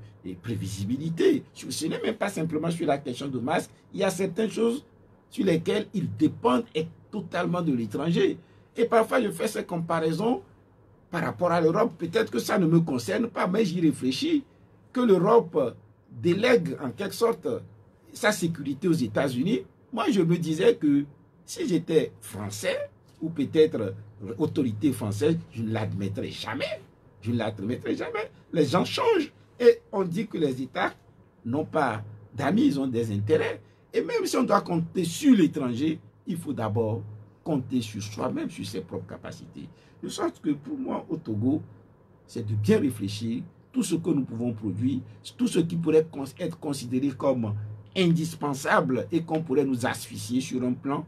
prévisibilité. Ce n'est même pas simplement sur la question de masques. Il y a certaines choses sur lesquelles ils dépendent totalement de l'étranger. Et parfois, je fais ces comparaisons par rapport à l'Europe. Peut-être que ça ne me concerne pas, mais j'y réfléchis. Que l'Europe délègue en quelque sorte sa sécurité aux États-Unis. Moi, je me disais que si j'étais français, ou peut-être autorité française, je ne l'admettrais jamais. Je ne l'admettrais jamais. Les gens changent. Et on dit que les États n'ont pas d'amis, ils ont des intérêts. Et même si on doit compter sur l'étranger, il faut d'abord compter sur soi-même, sur ses propres capacités. De sorte que pour moi, au Togo, c'est de bien réfléchir tout ce que nous pouvons produire, tout ce qui pourrait être considéré comme indispensable et qu'on pourrait nous asphyxier sur un plan.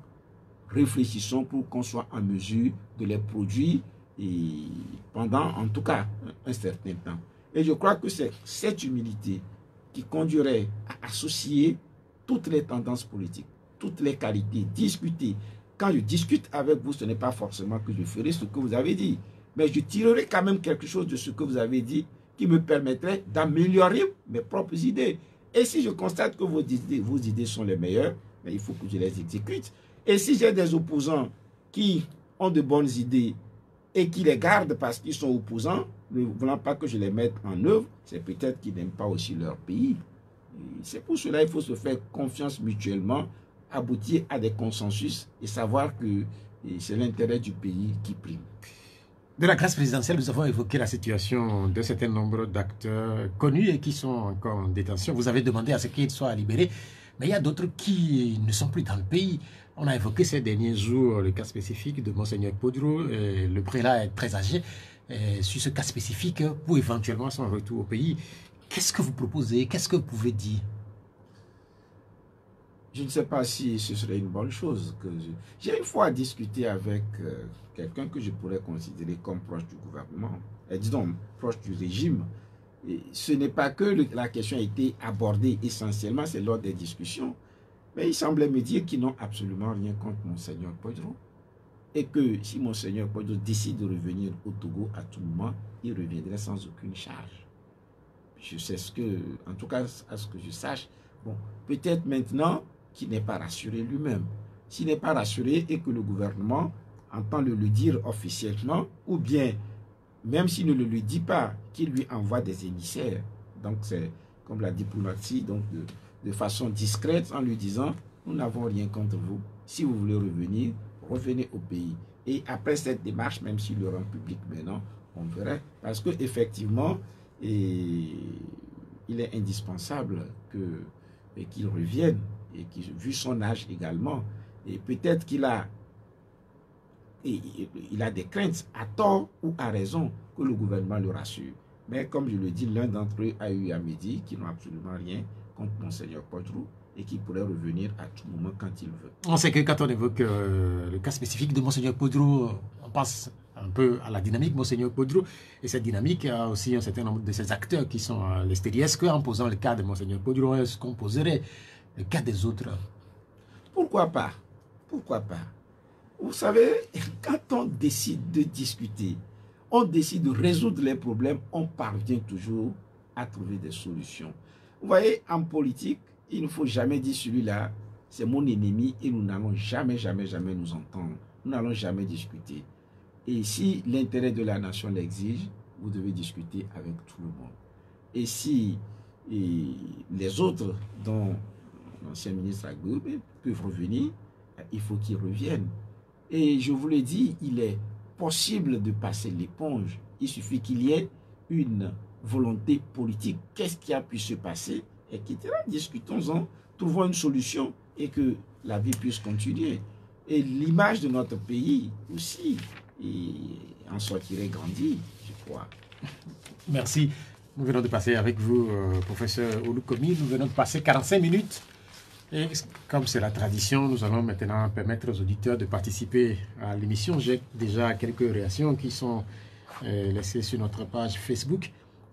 Réfléchissons pour qu'on soit en mesure de les produire et pendant, en tout cas, un certain temps. Et je crois que c'est cette humilité qui conduirait à associer toutes les tendances politiques, toutes les qualités, discuter. Quand je discute avec vous, ce n'est pas forcément que je ferai ce que vous avez dit, mais je tirerai quand même quelque chose de ce que vous avez dit qui me permettrait d'améliorer mes propres idées. Et si je constate que vos idées sont les meilleures, mais il faut que je les exécute. Et si j'ai des opposants qui ont de bonnes idées et qui les gardent parce qu'ils sont opposants, ne voulant pas que je les mette en œuvre, c'est peut-être qu'ils n'aiment pas aussi leur pays. C'est pour cela qu'il faut se faire confiance mutuellement, aboutir à des consensus et savoir que c'est l'intérêt du pays qui prime. De la grâce présidentielle, nous avons évoqué la situation d'un certain nombre d'acteurs connus et qui sont encore en détention. Vous avez demandé à ce qu'ils soient libérés, mais il y a d'autres qui ne sont plus dans le pays. On a évoqué ces derniers jours le cas spécifique de Monseigneur Podro. Le prélat est très âgé. Sur ce cas spécifique, pour éventuellement son retour au pays, qu'est-ce que vous proposez? Qu'est-ce que vous pouvez dire? Je ne sais pas si ce serait une bonne chose. J'ai une fois discuté avec quelqu'un que je pourrais considérer comme proche du gouvernement, et disons proche du régime. Et ce n'est pas que la question a été abordée essentiellement, c'est lors des discussions. Mais il semblait me dire qu'ils n'ont absolument rien contre Monseigneur Podro. Et que si Monseigneur Podro décide de revenir au Togo à tout moment, il reviendrait sans aucune charge. Je sais ce que, en tout cas, à ce que je sache, bon, peut-être maintenant qu'il n'est pas rassuré lui-même. S'il n'est pas rassuré et que le gouvernement entend le dire officiellement, ou bien, même s'il ne le lui dit pas, qu'il lui envoie des émissaires. Donc c'est comme la diplomatie, donc de façon discrète, en lui disant, nous n'avons rien contre vous. Si vous voulez revenir, revenez au pays. Et après cette démarche, même s'il le rend public maintenant, on verrait. Parce qu'effectivement, il est indispensable qu'il revienne, et vu son âge également, et peut-être qu'il a, il a des craintes, à tort ou à raison, que le gouvernement le rassure. Mais comme je le dis, l'un d'entre eux a eu à me dire qu'ils n'ont absolument rien contre Monseigneur Podro et qu'il pourrait revenir à tout moment quand il veut. On sait que quand on évoque le cas spécifique de Monseigneur Podro, on pense un peu à la dynamique Monseigneur Podro, et cette dynamique a aussi un certain nombre de ces acteurs qui sont à l'extérieur. Est-ce qu'en posant le cas de Monseigneur Podro, est-ce qu'on poserait le cas des autres? Pourquoi pas? Pourquoi pas? Vous savez, quand on décide de discuter, on décide de résoudre les problèmes, on parvient toujours à trouver des solutions. Vous voyez, en politique, il ne faut jamais dire celui-là, c'est mon ennemi et nous n'allons jamais, jamais, jamais nous entendre. Nous n'allons jamais discuter. Et si l'intérêt de la nation l'exige, vous devez discuter avec tout le monde. Et si les autres dont l'ancien ministre Agboube, peuvent revenir, il faut qu'ils reviennent. Et je vous l'ai dit, il est possible de passer l'éponge. Il suffit qu'il y ait une volonté politique. Qu'est-ce qui a pu se passer? Etc. Discutons-en, trouvons une solution et que la vie puisse continuer. Et l'image de notre pays aussi en sortirait grandi, je crois. Merci. Nous venons de passer avec vous, professeur Olukomi, nous venons de passer 45 minutes. Et comme c'est la tradition, nous allons maintenant permettre aux auditeurs de participer à l'émission. J'ai déjà quelques réactions qui sont laissées sur notre page Facebook.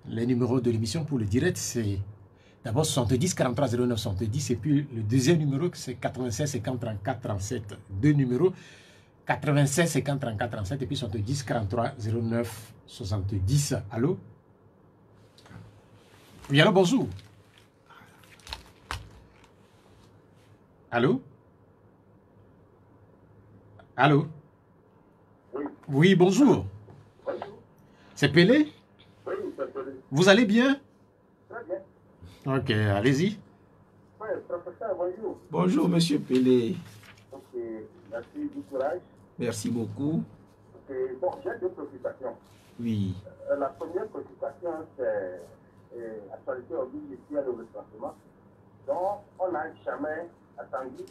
Les numéros de l'émission pour le direct, c'est d'abord 70 43 09 70 et puis le deuxième numéro, c'est 96 50 34 37. Deux numéros, 96 50 34 37 et puis 70 43 09 70. Allô? Oui, allô, bonjour. Allô? Allô? Oui. Oui, bonjour. Bonjour. C'est Pelé? Oui, c'est Pelé. Vous allez bien? Très bien. Ok, allez-y. Oui, professeur, bonjour. Bonjour, monsieur Pelé. Ok, merci du courage. Merci beaucoup. Ok, bon, j'ai deux préoccupations. Oui. La première préoccupation, c'est l'actualité judiciaire de recensement, dont on n'a jamais attendu.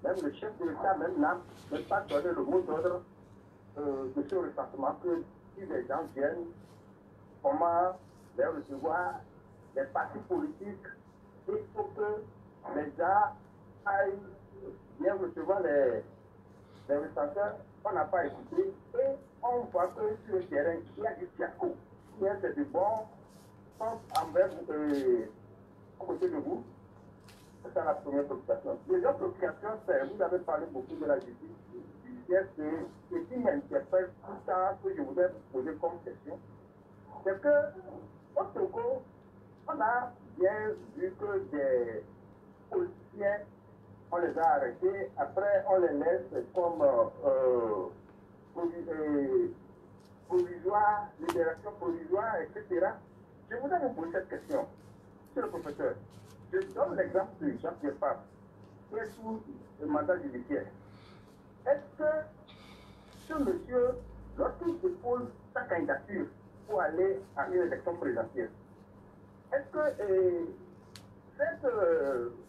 Même le chef de l'État même n'a même pas donné le mot d'ordre de ce recensement, que si les gens viennent, comment les recevoir, les partis politiques, il faut que les gens aillent bien recevoir les recenseurs. On n'a pas écouté et on voit que sur le terrain, il y a du fiasco. C'est du bon sens envers côté de vous. C'est ça la première préoccupation. Deuxième préoccupation, c'est, vous avez parlé beaucoup de la justice judiciaire, ce qui m'interpelle tout le temps, que je voudrais vous poser comme question, c'est que au Togo, on a bien vu que des policiers, on les a arrêtés, après on les laisse comme provisoire, libération provisoire, etc. Je voudrais vous poser cette question, monsieur le professeur. Je donne l'exemple de Jean-Pierre Pape, qui est sous le mandat judiciaire. Est-ce que ce monsieur, lorsqu'il dépose sa candidature pour aller à une élection présidentielle, est-ce que cette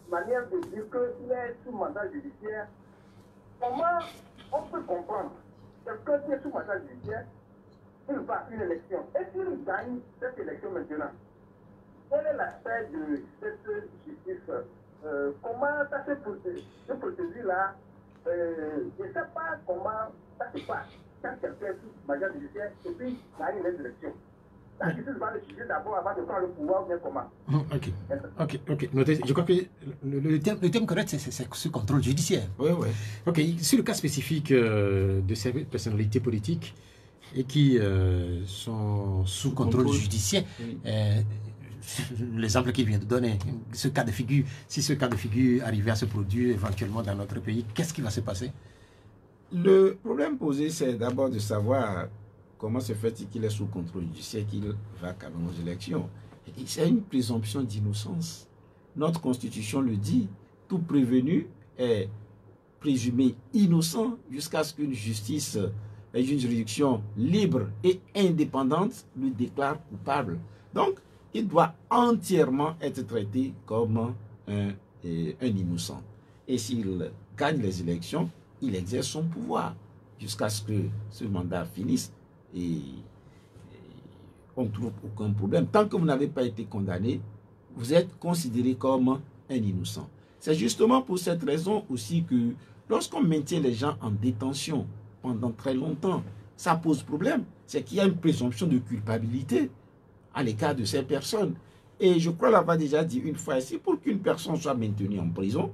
manière de dire qu'il est sous mandat judiciaire, comment on peut comprendre quelqu'un qui est sous mandat judiciaire, il va à une élection. Est-ce qu'il gagne cette élection maintenant? Quel est l'aspect de cette justice? Comment ça se procède? Ce procédure-là, je ne sais pas comment ça se passe quand quelqu'un est sous mandat judiciaire et puis gagne les élections. La justice va le juger d'abord avant de prendre le pouvoir ou bien comment? Ok. Notez, je crois que le terme correct, c'est ce contrôle judiciaire. Oui. Ok, sur le cas spécifique de ces personnalités politiques et qui sont sous contrôle judiciaire, oui. L'exemple qu'il vient de donner, ce cas de figure, si ce cas de figure arrivait à se produire éventuellement dans notre pays, qu'est-ce qui va se passer? Le problème posé, c'est d'abord de savoir comment se fait-il qu'il est sous contrôle judiciaire, qu'il va quand même aux élections. C'est une présomption d'innocence. Notre Constitution le dit, tout prévenu est présumé innocent jusqu'à ce qu'une justice et une juridiction libre et indépendante le déclare coupable. Donc, il doit entièrement être traité comme un innocent. Et s'il gagne les élections, il exerce son pouvoir jusqu'à ce que ce mandat finisse et on ne trouve aucun problème. Tant que vous n'avez pas été condamné, vous êtes considéré comme un innocent. C'est justement pour cette raison aussi que lorsqu'on maintient les gens en détention pendant très longtemps, ça pose problème. C'est qu'il y a une présomption de culpabilité à l'égard de ces personnes. Et je crois l'avoir déjà dit une fois ici, pour qu'une personne soit maintenue en prison,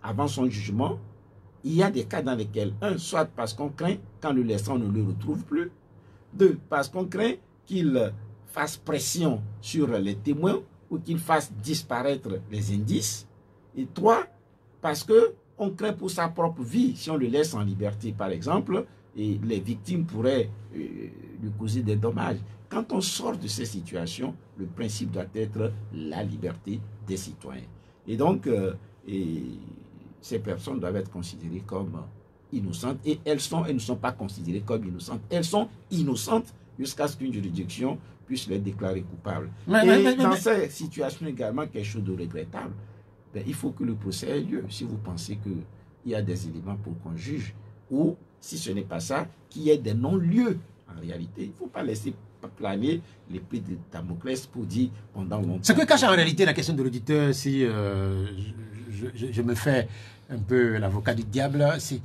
avant son jugement, il y a des cas dans lesquels, un, soit parce qu'on craint qu'en le laissant, on ne le retrouve plus. Deux, parce qu'on craint qu'il fasse pression sur les témoins ou qu'il fasse disparaître les indices. Et trois, parce qu'on craint pour sa propre vie. Si on le laisse en liberté, par exemple, et les victimes pourraient lui causer des dommages. Quand on sort de ces situations, le principe doit être la liberté des citoyens. Et donc, Et ces personnes doivent être considérées comme innocentes. Et elles ne sont pas considérées comme innocentes. Elles sont innocentes jusqu'à ce qu'une juridiction puisse les déclarer coupables. Dans ces situations également, quelque chose de regrettable, ben, il faut que le procès ait lieu. Si vous pensez qu'il y a des éléments pour qu'on juge, ou si ce n'est pas ça, qu'il y ait des non-lieux. En réalité, il ne faut pas laisser planer l'épée de Damoclès pour dire pendant longtemps. Ce que cache en réalité la question de l'auditeur, si je me fais un peu l'avocat du diable, c'est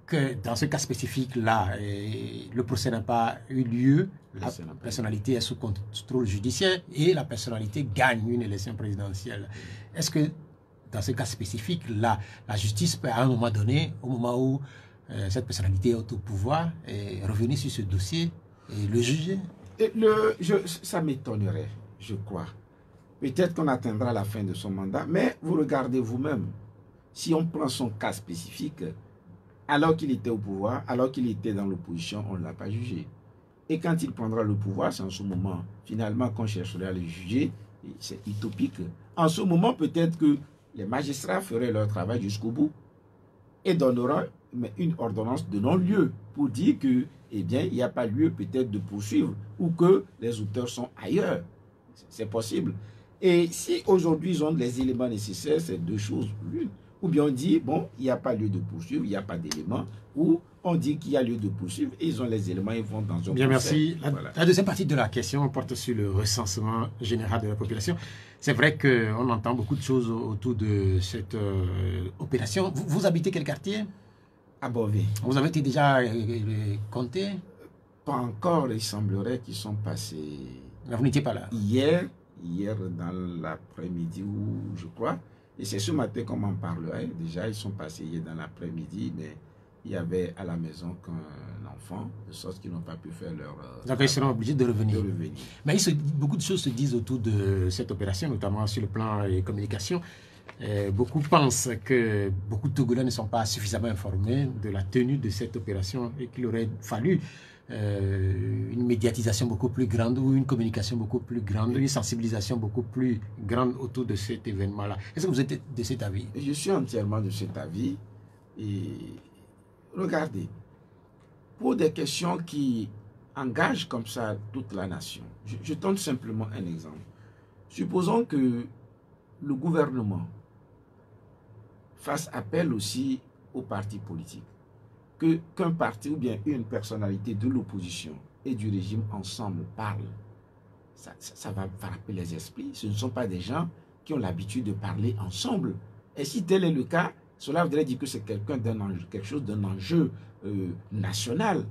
que dans ce cas spécifique-là, le procès n'a pas eu lieu, la personnalité est sous contrôle judiciaire et la personnalité gagne une élection présidentielle. Est-ce que dans ce cas spécifique-là, la justice peut à un moment donné, au moment où cette personnalité est au pouvoir, revenir sur ce dossier et le juger? Ça m'étonnerait, je crois. Peut-être qu'on atteindra la fin de son mandat, mais vous regardez vous-même. Si on prend son cas spécifique, alors qu'il était au pouvoir, alors qu'il était dans l'opposition, on ne l'a pas jugé. Et quand il prendra le pouvoir, c'est en ce moment, finalement, qu'on chercherait à le juger. C'est utopique. En ce moment, peut-être que les magistrats feraient leur travail jusqu'au bout et donneront une ordonnance de non-lieu pour dire que, eh bien, il n'y a pas lieu peut-être de poursuivre ou que les auteurs sont ailleurs. C'est possible. Et si aujourd'hui ils ont les éléments nécessaires, c'est deux choses l'une. Ou bien on dit, bon, il n'y a pas lieu de poursuivre, il n'y a pas d'éléments, ou on dit qu'il y a lieu de poursuivre et ils ont les éléments, ils vont dans un Bien, procès. merci. La deuxième partie de la question porte sur le recensement général de la population. C'est vrai qu'on entend beaucoup de choses autour de cette opération. Vous habitez quel quartier? À Beauvais. Vous avez été déjà compté? Pas encore, il semblerait qu'ils sont passés... Vous n'étiez pas là? Hier dans l'après-midi, je crois. Et c'est ce matin qu'on m'en parlerait. Déjà, ils sont passés hier dans l'après-midi, mais il y avait à la maison qu'un enfant, de sorte qu'ils n'ont pas pu faire leur... Donc, ils seront obligés de revenir. Mais beaucoup de choses se disent autour de cette opération, notamment sur le plan des communications. Beaucoup pensent que beaucoup de Togolais ne sont pas suffisamment informés de la tenue de cette opération et qu'il aurait fallu une médiatisation beaucoup plus grande ou une communication beaucoup plus grande, une sensibilisation beaucoup plus grande autour de cet événement-là. Est-ce que vous êtes de cet avis? Je suis entièrement de cet avis. Et regardez, pour des questions qui engagent comme ça toute la nation, je donne simplement un exemple. Supposons que le gouvernement fasse appel aussi aux partis politiques. Qu'un parti ou bien une personnalité de l'opposition et du régime ensemble parlent, ça va frapper les esprits. Ce ne sont pas des gens qui ont l'habitude de parler ensemble. Et si tel est le cas, cela voudrait dire que c'est quelque chose d'un enjeu national.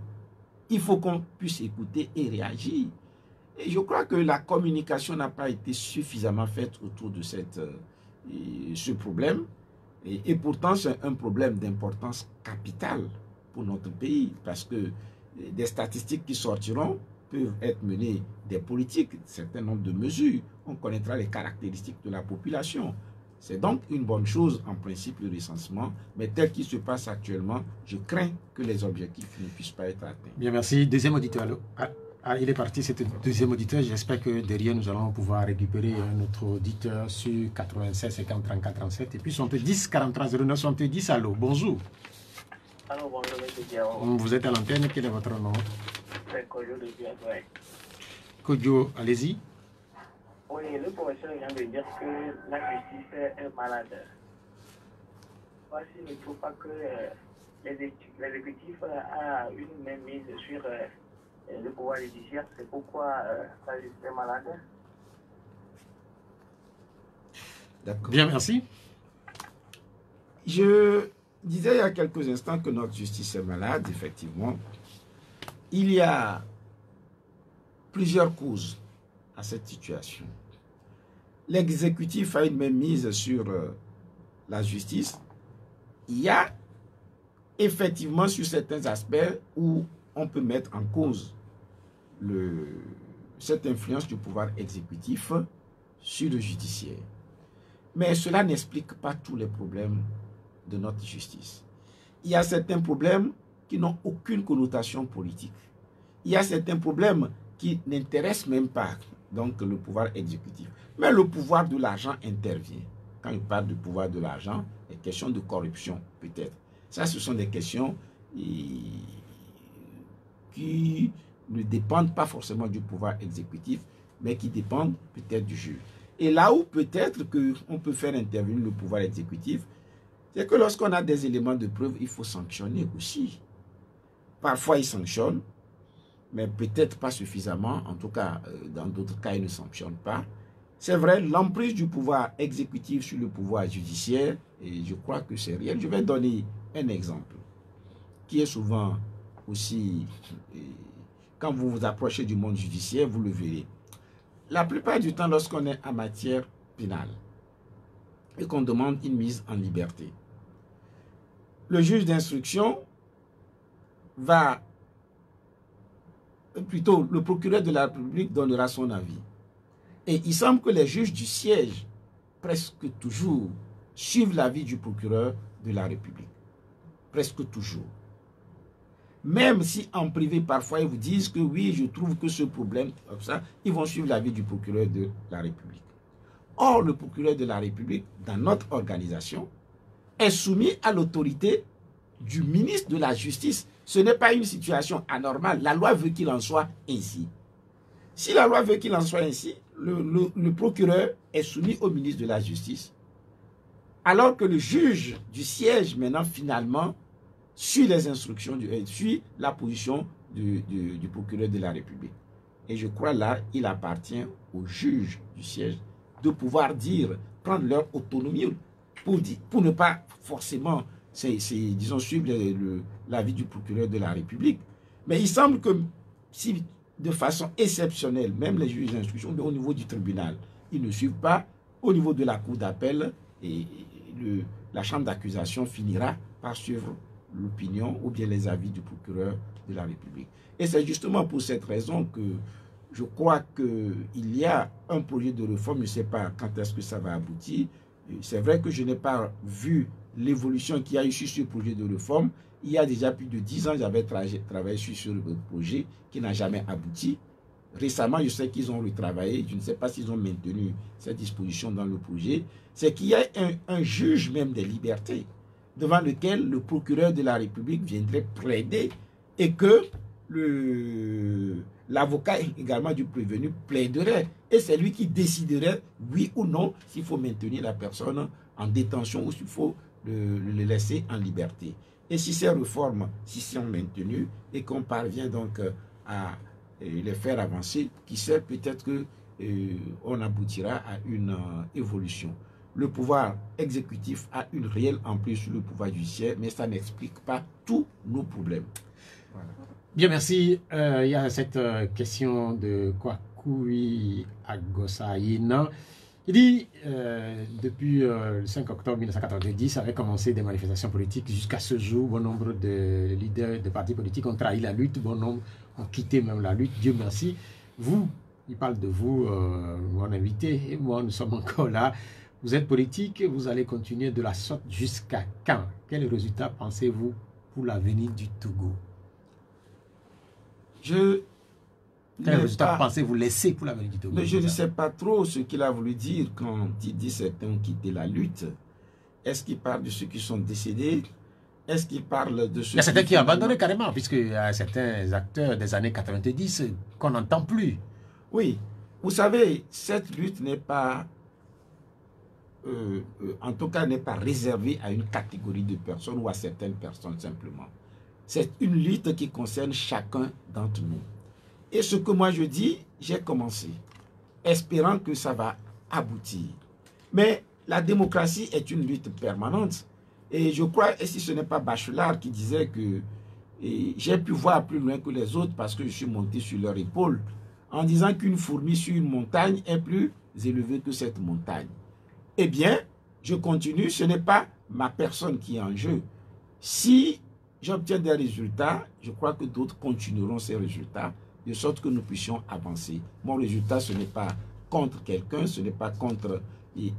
Il faut qu'on puisse écouter et réagir. Et je crois que la communication n'a pas été suffisamment faite autour de ce problème. Et pourtant, c'est un problème d'importance capitale pour notre pays, parce que des statistiques qui sortiront peuvent être menées, des politiques, un certain nombre de mesures. On connaîtra les caractéristiques de la population. C'est donc une bonne chose, en principe, le recensement, mais tel qu'il se passe actuellement, je crains que les objectifs ne puissent pas être atteints. Bien, merci. Deuxième auditeur. Il est parti, c'était le deuxième auditeur. J'espère que derrière, nous allons pouvoir récupérer un autre auditeur sur 96 50 34 37 et puis 70 43 09 70. Allô, bonjour. Allô, bonjour, monsieur Diao. Vous êtes à l'antenne, quel est votre nom? C'est Kojo de Biadoua. Kojo, allez-y. Oui, le professeur vient de dire que la justice est malade. Voici, il ne faut pas que l'exécutif a une même mise sur le pouvoir judiciaire. C'est pourquoi la justice est malade. D'accord. Bien, merci. Je disais il y a quelques instants que notre justice est malade, effectivement. Il y a plusieurs causes à cette situation. L'exécutif a une même mise sur la justice. Il y a effectivement sur certains aspects où on peut mettre en cause cette influence du pouvoir exécutif sur le judiciaire. Mais cela n'explique pas tous les problèmes de notre justice. Il y a certains problèmes qui n'ont aucune connotation politique. Il y a certains problèmes qui n'intéressent même pas donc le pouvoir exécutif. Mais le pouvoir de l'argent intervient. quand il parle du pouvoir de l'argent, les questions de corruption, peut-être. Ça, ce sont des questions qui ne dépendent pas forcément du pouvoir exécutif, mais qui dépendent peut-être du juge. Et là où peut-être qu'on peut faire intervenir le pouvoir exécutif, c'est que lorsqu'on a des éléments de preuve, il faut sanctionner aussi. Parfois, il sanctionne, mais peut-être pas suffisamment. En tout cas, dans d'autres cas, il ne sanctionne pas. C'est vrai, l'emprise du pouvoir exécutif sur le pouvoir judiciaire, et je crois que c'est réel. Je vais donner un exemple qui est souvent aussi, quand vous vous approchez du monde judiciaire, vous le verrez. La plupart du temps, lorsqu'on est en matière pénale et qu'on demande une mise en liberté, le juge d'instruction va, plutôt le procureur de la République donnera son avis. Et il semble que les juges du siège, presque toujours, suivent l'avis du procureur de la République. Presque toujours. Même si en privé, parfois, ils vous disent que oui, je trouve que ce problème, comme ça, ils vont suivre l'avis du procureur de la République. Or, le procureur de la République, dans notre organisation, est soumis à l'autorité du ministre de la Justice. Ce n'est pas une situation anormale. La loi veut qu'il en soit ainsi. Si la loi veut qu'il en soit ainsi, le procureur est soumis au ministre de la Justice, alors que le juge du siège, maintenant, finalement, suit les instructions, suit la position du procureur de la République. Et je crois là, il appartient au juge du siège de pouvoir dire, prendre leur autonomie pour ne pas forcément, disons, suivre l'avis du procureur de la République. Mais il semble que si de façon exceptionnelle, même les juges d'instruction, au niveau du tribunal, ils ne suivent pas, au niveau de la cour d'appel, et la chambre d'accusation finira par suivre l'opinion ou bien les avis du procureur de la République. Et c'est justement pour cette raison que je crois qu'il y a un projet de réforme, je ne sais pas quand est-ce que ça va aboutir. C'est vrai que je n'ai pas vu l'évolution qu'il y a eu sur ce projet de réforme. Il y a déjà plus de 10 ans, j'avais travaillé sur ce projet qui n'a jamais abouti. Récemment, je sais qu'ils ont retravaillé, je ne sais pas s'ils ont maintenu cette disposition dans le projet. C'est qu'il y a un juge même des libertés devant lequel le procureur de la République viendrait plaider et que l'avocat également du prévenu plaiderait. Et c'est lui qui déciderait, oui ou non, s'il faut maintenir la personne en détention ou s'il faut le laisser en liberté. Et si ces réformes sont maintenues et qu'on parvient donc à les faire avancer, qui sait, peut-être qu'on aboutira à une évolution. Le pouvoir exécutif a une réelle emprise sur le pouvoir judiciaire, mais ça n'explique pas tous nos problèmes. Voilà. Bien, merci. Il y a cette question de Kwakui Agosaïna. Il dit, depuis le 5 octobre 1990, avait commencé des manifestations politiques. Jusqu'à ce jour, bon nombre de leaders de partis politiques ont trahi la lutte, bon nombre ont quitté même la lutte. Dieu merci. Vous, il parle de vous, mon invité, et moi, nous sommes encore là. Vous êtes politique, vous allez continuer de la sorte jusqu'à quand? Quel résultat pensez-vous pour l'avenir du Togo? Quel résultat pensez-vous laisser pour l'avenir du Togo? Mais je ne sais pas trop ce qu'il a voulu dire quand il dit certains ont quitté la lutte. Est-ce qu'il parle de ceux qui sont décédés? Est-ce qu'il parle de ceux... Il y a certains qui ont abandonné carrément, puisqu'il y a certains acteurs des années 90 qu'on n'entend plus. Oui, vous savez, cette lutte n'est pas... en tout cas, n'est pas réservée à une catégorie de personnes ou à certaines personnes simplement. C'est une lutte qui concerne chacun d'entre nous. Et ce que moi je dis, j'ai commencé, espérant que ça va aboutir. Mais la démocratie est une lutte permanente. Et je crois, et si ce n'est pas Bachelard qui disait que j'ai pu voir plus loin que les autres parce que je suis monté sur leur épaule, en disant qu'une fourmi sur une montagne est plus élevée que cette montagne. Eh bien, je continue, ce n'est pas ma personne qui est en jeu. Si j'obtiens des résultats, je crois que d'autres continueront ces résultats, de sorte que nous puissions avancer. Mon résultat, ce n'est pas contre quelqu'un, ce n'est pas contre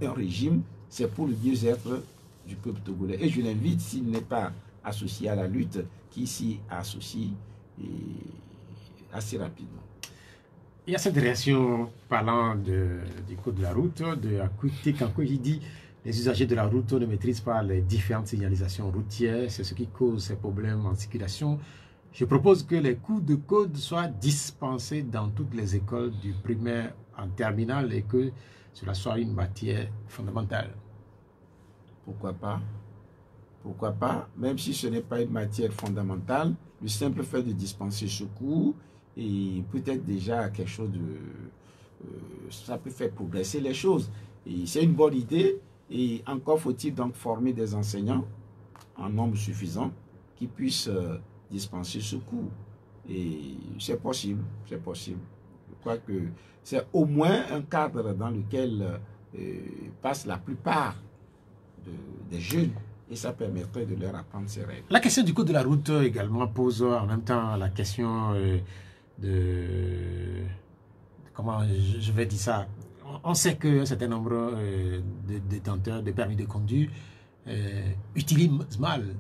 un régime, c'est pour le mieux-être du peuple togolais. Et je l'invite, s'il n'est pas associé à la lutte, qu'il s'y associe assez rapidement. Il y a cette réaction parlant du code de la route, de Akuti Kanko, il dit les usagers de la route ne maîtrisent pas les différentes signalisations routières, c'est ce qui cause ces problèmes en circulation. Je propose que les cours de code soient dispensés dans toutes les écoles du primaire en terminale et que cela soit une matière fondamentale. Pourquoi pas? Pourquoi pas? Même si ce n'est pas une matière fondamentale, le simple fait de dispenser ce cours et peut-être déjà quelque chose de... ça peut faire progresser les choses. Et c'est une bonne idée. Et encore faut-il donc former des enseignants en nombre suffisant qui puissent dispenser ce cours. Et c'est possible, c'est possible. Je crois que c'est au moins un cadre dans lequel passent la plupart des jeunes. Et ça permettrait de leur apprendre ces règles. La question du code de la route également pose en même temps la question comment je vais dire ça. On sait qu'un certain nombre de détenteurs de permis de conduire utilisent mal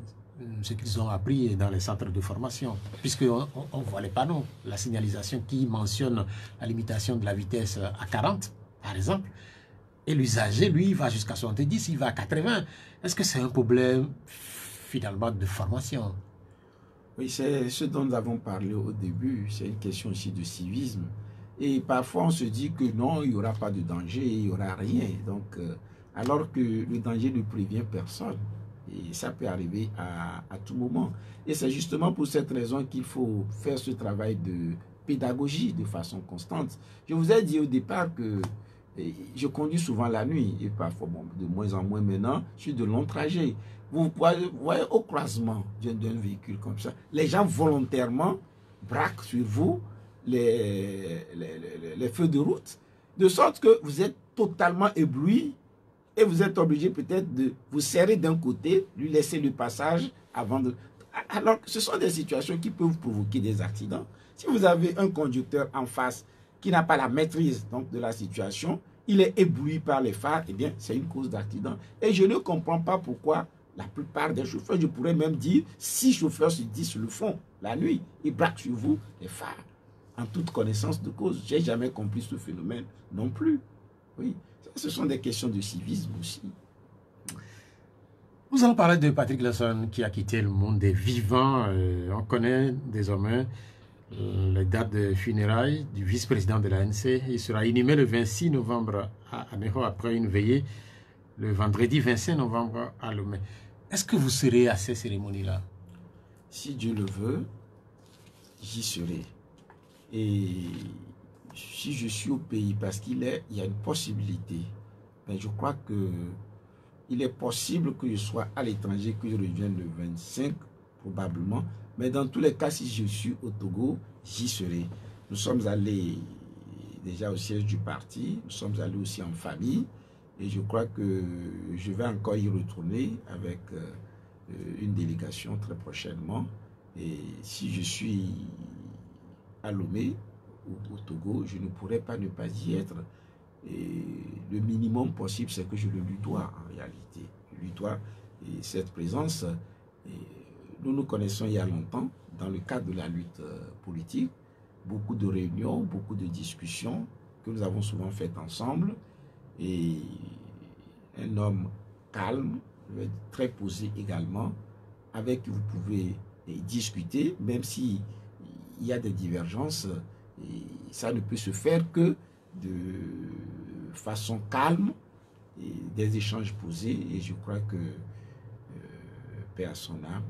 ce qu'ils ont appris dans les centres de formation, puisqu'on voit les panneaux, la signalisation qui mentionne la limitation de la vitesse à 40, par exemple. Et l'usager, lui, va jusqu'à 70, il va à 80. Est-ce que c'est un problème, finalement, de formation? Oui, c'est ce dont nous avons parlé au début. C'est une question aussi de civisme. Et parfois, on se dit que non, il n'y aura pas de danger, il n'y aura rien. Donc, alors que le danger ne prévient personne. Et ça peut arriver à tout moment. Et c'est justement pour cette raison qu'il faut faire ce travail de pédagogie de façon constante. Je vous ai dit au départ que je conduis souvent la nuit et parfois, bon, de moins en moins maintenant, je suis de longs trajets. Vous voyez au croisement d'un véhicule comme ça, les gens volontairement braquent sur vous les feux de route, de sorte que vous êtes totalement ébloui et vous êtes obligé peut-être de vous serrer d'un côté, lui laisser le passage avant de... Alors que ce sont des situations qui peuvent provoquer des accidents. Si vous avez un conducteur en face qui n'a pas la maîtrise donc, de la situation, il est ébloui par les phares, eh bien, c'est une cause d'accident. Et je ne comprends pas pourquoi la plupart des chauffeurs, je pourrais même dire, 6 chauffeurs sur 10 le font la nuit. Ils braquent sur vous les phares, en toute connaissance de cause. Je n'ai jamais compris ce phénomène non plus. Oui, ce sont des questions de civisme aussi. Nous allons parler de Patrick Lassonne qui a quitté le monde des vivants. On connaît désormais les dates de funérailles du vice-président de l'ANC. Il sera inhumé le 26 novembre à Anéro après une veillée le vendredi 25 novembre à Lomé. Est-ce que vous serez à ces cérémonies-là? Si Dieu le veut, j'y serai. Et si je suis au pays, parce qu'il y a une possibilité, mais je crois qu'il est possible que je sois à l'étranger, que je revienne le 25 probablement. Mais dans tous les cas, si je suis au Togo, j'y serai. Nous sommes allés déjà au siège du parti, nous sommes allés aussi en famille. Et je crois que je vais encore y retourner avec une délégation très prochainement. Et si je suis à Lomé, au Togo, je ne pourrais pas ne pas y être. Et le minimum possible, c'est que je le lui dois en réalité. Je lui dois cette présence. Et nous nous connaissons il y a longtemps, dans le cadre de la lutte politique. Beaucoup de réunions, beaucoup de discussions que nous avons souvent faites ensemble. Et un homme calme, très posé également, avec qui vous pouvez discuter, même s'il y a des divergences, et ça ne peut se faire que de façon calme, et des échanges posés, et je crois que, paix à son âme,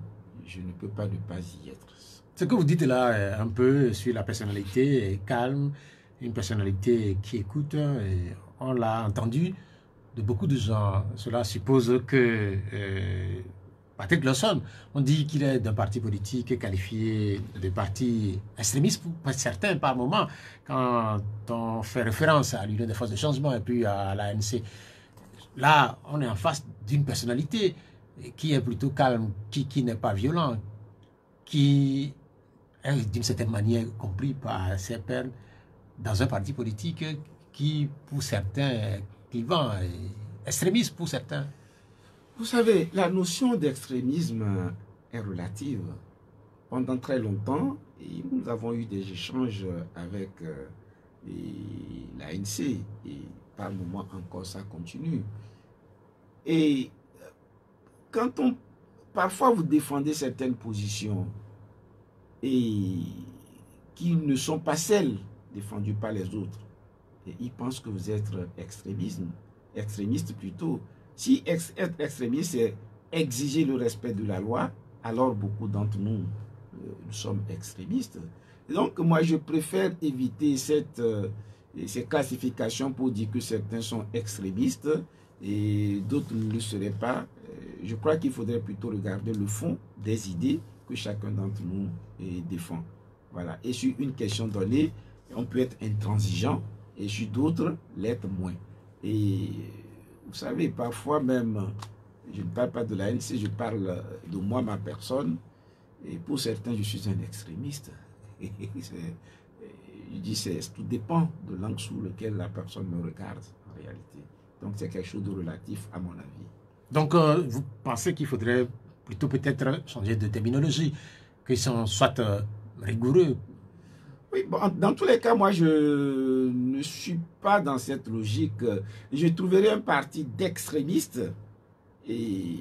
je ne peux pas ne pas y être. Ce que vous dites là, un peu sur la personnalité calme, une personnalité qui écoute, et on l'a entendu de beaucoup de gens. Cela suppose que Patrick Lassonne, on dit qu'il est d'un parti politique qualifié de parti extrémiste pour certains par moment, quand on fait référence à l'Union des forces de changement et puis à l'ANC. Là, on est en face d'une personnalité qui est plutôt calme, qui n'est pas violent, qui est d'une certaine manière compris par ses pairs dans un parti politique qui, pour certains, est clivant, extrémiste pour certains. Vous savez, la notion d'extrémisme est relative. Pendant très longtemps, et nous avons eu des échanges avec l'ANC. Et par moment encore, ça continue. Et quand parfois vous défendez certaines positions et qui ne sont pas celles défendues par les autres, et ils pensent que vous êtes extrémiste plutôt. Si être extrémiste, c'est exiger le respect de la loi, alors beaucoup d'entre nous, nous sommes extrémistes. Et donc, moi, je préfère éviter ces classifications pour dire que certains sont extrémistes et d'autres ne le seraient pas. Je crois qu'il faudrait plutôt regarder le fond des idées que chacun d'entre nous défend. Voilà. Et sur une question donnée, on peut être intransigeant et sur d'autres, l'être moins. Et vous savez, parfois même, je ne parle pas de l'ANC, je parle de moi, ma personne. Et pour certains, je suis un extrémiste. Je dis, tout dépend de l'angle sous lequel la personne me regarde en réalité. Donc c'est quelque chose de relatif à mon avis. Donc vous pensez qu'il faudrait plutôt peut-être changer de terminologie, qu'ils soient rigoureux? Oui, bon, dans tous les cas, moi je ne suis pas dans cette logique. Je trouverais un parti d'extrémistes et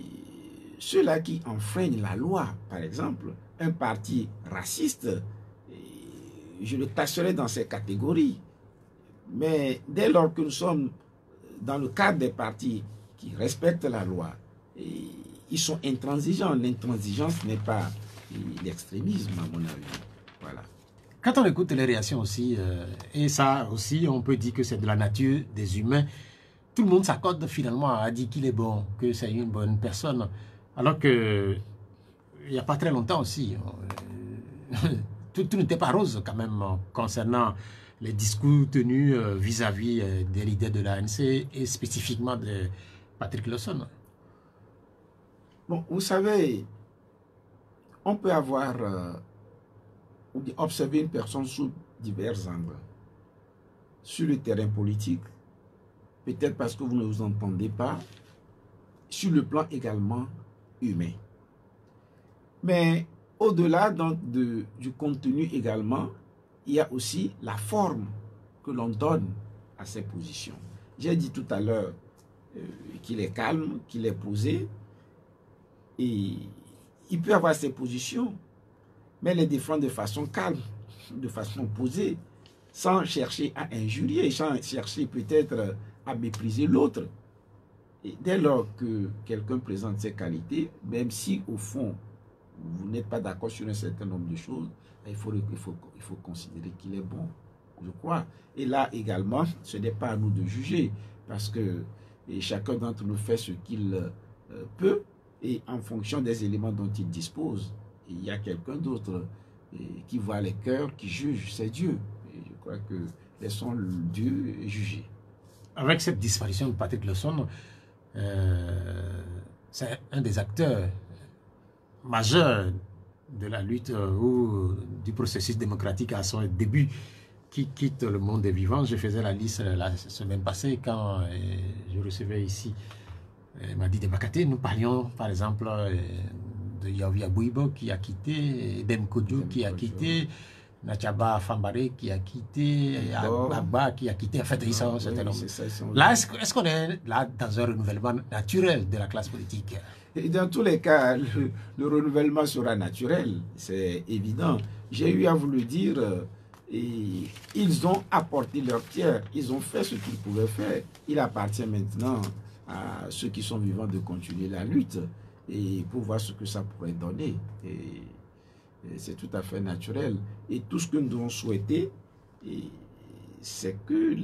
ceux-là qui enfreignent la loi, par exemple, un parti raciste, je le tasserai dans ces catégories. Mais dès lors que nous sommes dans le cadre des partis qui respectent la loi, ils sont intransigeants. L'intransigeance n'est pas l'extrémisme, à mon avis. Voilà. Quand on écoute les réactions aussi, et ça aussi, on peut dire que c'est de la nature des humains, tout le monde s'accorde finalement à dire qu'il est bon, que c'est une bonne personne. Alors que il n'y a pas très longtemps aussi, tout n'était pas rose quand même concernant les discours tenus vis-à-vis des leaders de l'ANC et spécifiquement de Patrick Lawson. Bon, vous savez, on peut avoir observé une personne sous divers angles. Sur le terrain politique, peut-être parce que vous ne vous entendez pas, sur le plan également humain. Mais au-delà du contenu également, il y a aussi la forme que l'on donne à ces positions. J'ai dit tout à l'heure qu'il est calme, qu'il est posé, et il peut avoir ses positions, mais les défendre de façon calme, de façon posée, sans chercher à injurier, sans chercher peut-être à mépriser l'autre. Et dès lors que quelqu'un présente ses qualités, même si au fond, vous n'êtes pas d'accord sur un certain nombre de choses, il faut considérer qu'il est bon, je crois. Et là également, ce n'est pas à nous de juger, parce que chacun d'entre nous fait ce qu'il peut, et en fonction des éléments dont il dispose, il y a quelqu'un d'autre qui voit les cœurs, qui juge, c'est Dieu. Et je crois que laissons Dieu juger. Avec cette disparition de Patrick Lawson, c'est un des acteurs majeurs de la lutte ou du processus démocratique à son début qui quitte le monde des vivants. Je faisais la liste la semaine passée quand je recevais ici Madi Debakate. Nous parlions par exemple de Yavia Bouibo qui a quitté, Dem Kodjo qui a quitté, Nachaba Fambare qui a quitté, Agba qui a quitté. En fait, ils sont là. Est-ce qu'on est là dans un renouvellement naturel de la classe politique? Et dans tous les cas, le renouvellement sera naturel, c'est évident. J'ai eu à vous le dire, et ils ont apporté leur pierre, ils ont fait ce qu'ils pouvaient faire. Il appartient maintenant à ceux qui sont vivants de continuer la lutte et pour voir ce que ça pourrait donner. Et c'est tout à fait naturel. Et tout ce que nous devons souhaiter, c'est que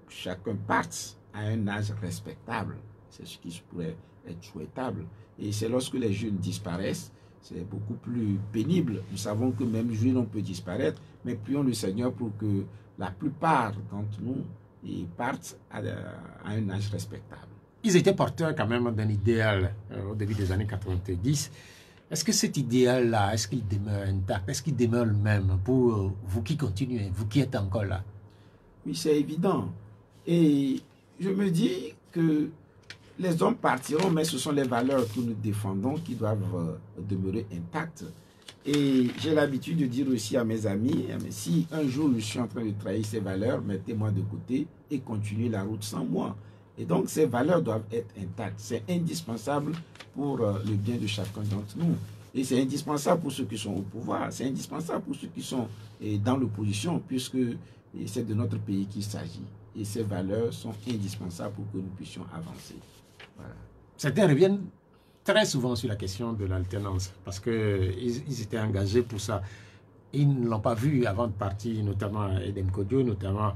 chacun parte à un âge respectable. C'est ce qui pourrait être souhaitable. Et c'est lorsque les jeunes disparaissent, c'est beaucoup plus pénible. Nous savons que même jeunes, on peut disparaître, mais prions le Seigneur pour que la plupart d'entre nous partent à un âge respectable. Ils étaient porteurs quand même d'un idéal au début des années 90. Est-ce que cet idéal-là, est-ce qu'il demeure intact? Est-ce qu'il demeure le même pour vous qui continuez, vous qui êtes encore là? Oui, c'est évident. Et je me dis que les hommes partiront, mais ce sont les valeurs que nous défendons qui doivent demeurer intactes. Et j'ai l'habitude de dire aussi à mes amis, si un jour je suis en train de trahir ces valeurs, mettez-moi de côté et continuez la route sans moi. Et donc ces valeurs doivent être intactes. C'est indispensable pour le bien de chacun d'entre nous. Et c'est indispensable pour ceux qui sont au pouvoir, c'est indispensable pour ceux qui sont dans l'opposition, puisque c'est de notre pays qu'il s'agit. Et ces valeurs sont indispensables pour que nous puissions avancer. Voilà. Certains reviennent très souvent sur la question de l'alternance, parce qu'ils étaient engagés pour ça. Ils ne l'ont pas vu avant de partir, notamment Eden Kodio, notamment,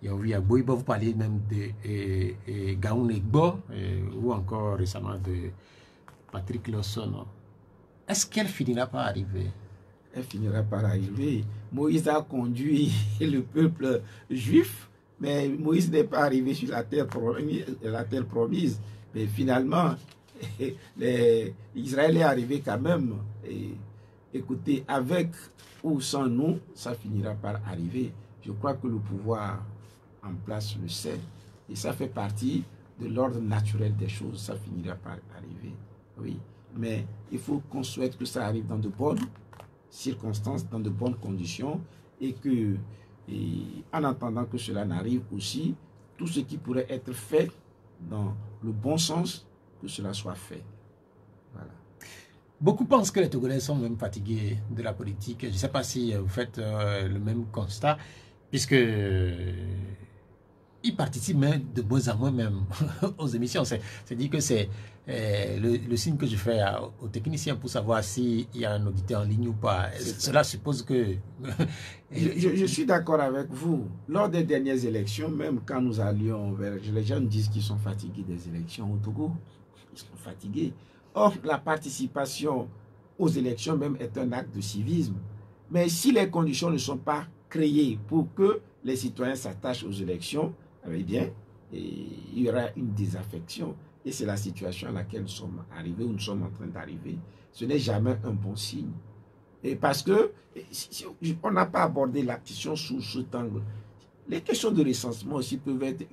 ils ont vu à Boïba, vous parlez même de Gaoun Egbo, ou encore récemment de Patrick Lawson. Est-ce qu'elle finira par arriver? Elle finira par arriver. Moïse a conduit le peuple juif, mais Moïse n'est pas arrivé sur la terre promise. Mais finalement, Israël est arrivé quand même. Et, écoutez, avec ou sans nous, ça finira par arriver. Je crois que le pouvoir en place le sait. Et ça fait partie de l'ordre naturel des choses. Ça finira par arriver. Oui. Mais il faut qu'on souhaite que ça arrive dans de bonnes circonstances, dans de bonnes conditions, et que, en attendant que cela n'arrive aussi, tout ce qui pourrait être fait dans le bon sens, que cela soit fait. Voilà. Beaucoup pensent que les Togolais sont même fatigués de la politique. Je ne sais pas si vous faites le même constat, puisque ils participent même de moins en moins même aux émissions. C'est-à-dire que c'est le signe que je fais aux techniciens pour savoir s'il y a un auditeur en ligne ou pas. Cela suppose que... je suis d'accord avec vous. Lors des dernières élections, même quand nous allions vers... Les gens disent qu'ils sont fatigués des élections au Togo. Ils sont fatigués. Or, la participation aux élections même est un acte de civisme. Mais si les conditions ne sont pas créées pour que les citoyens s'attachent aux élections, eh bien, il y aura une désaffection. Et c'est la situation à laquelle nous sommes arrivés, ou nous sommes en train d'arriver. Ce n'est jamais un bon signe. Et parce que on n'a pas abordé la question sous cet angle. Les questions de recensement aussi peuvent être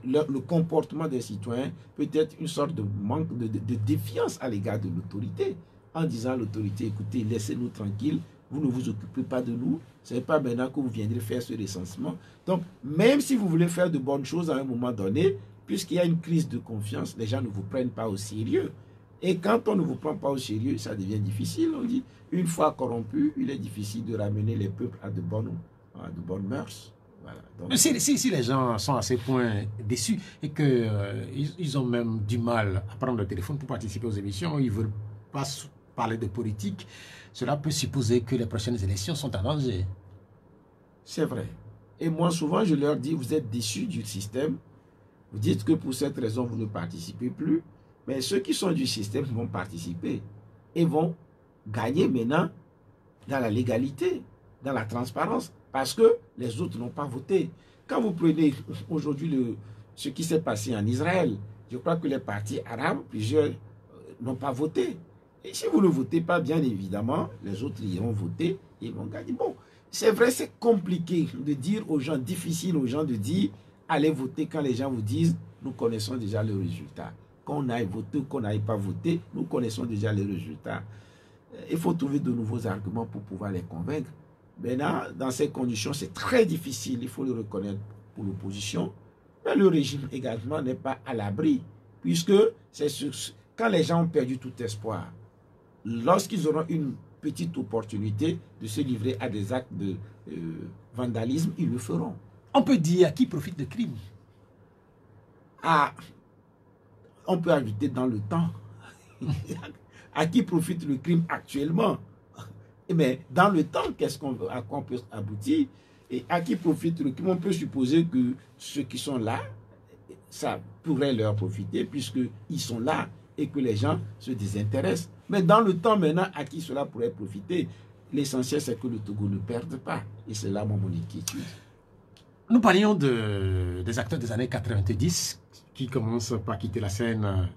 le comportement des citoyens peut être une sorte de manque de défiance à l'égard de l'autorité, en disant à l'autorité, écoutez, laissez-nous tranquilles, vous ne vous occupez pas de nous, ce n'est pas maintenant que vous viendrez faire ce recensement. Donc, même si vous voulez faire de bonnes choses à un moment donné, puisqu'il y a une crise de confiance, les gens ne vous prennent pas au sérieux. Et quand on ne vous prend pas au sérieux, ça devient difficile. On dit, une fois corrompu, il est difficile de ramener les peuples à de bonnes mœurs. Voilà. Donc, si les gens sont à ce point déçus et qu'ils ont même du mal à prendre le téléphone pour participer aux émissions, ils ne veulent pas parler de politique, cela peut supposer que les prochaines élections sont en danger. C'est vrai. Et moi, souvent, je leur dis, vous êtes déçus du système. Vous dites que pour cette raison, vous ne participez plus. Mais ceux qui sont du système vont participer et vont gagner maintenant dans la légalité, dans la transparence, parce que les autres n'ont pas voté. Quand vous prenez aujourd'hui ce qui s'est passé en Israël, je crois que les partis arabes, plusieurs n'ont pas voté. Et si vous ne votez pas, bien évidemment, les autres iront voter et ils vont gagner. Bon, c'est vrai, c'est compliqué de dire aux gens, difficile aux gens de dire, allez voter quand les gens vous disent, nous connaissons déjà le résultat. Qu'on aille voter ou qu'on n'aille pas voter, nous connaissons déjà les résultats. Il faut trouver de nouveaux arguments pour pouvoir les convaincre. Maintenant, dans ces conditions, c'est très difficile, il faut le reconnaître pour l'opposition. Mais le régime également n'est pas à l'abri, puisque quand les gens ont perdu tout espoir, lorsqu'ils auront une petite opportunité de se livrer à des actes de vandalisme, ils le feront. On peut dire à qui profite le crime? On peut ajouter dans le temps. À qui profite le crime actuellement? Mais dans le temps, à quoi on peut aboutir? Et à qui profite le crime? On peut supposer que ceux qui sont là, ça pourrait leur profiter puisqu'ils sont là et que les gens se désintéressent. Mais dans le temps maintenant, à qui cela pourrait profiter? L'essentiel, c'est que le Togo ne perde pas. Et c'est là mon inquiétude. Nous parlions des acteurs des années 90 qui commencent par quitter la scène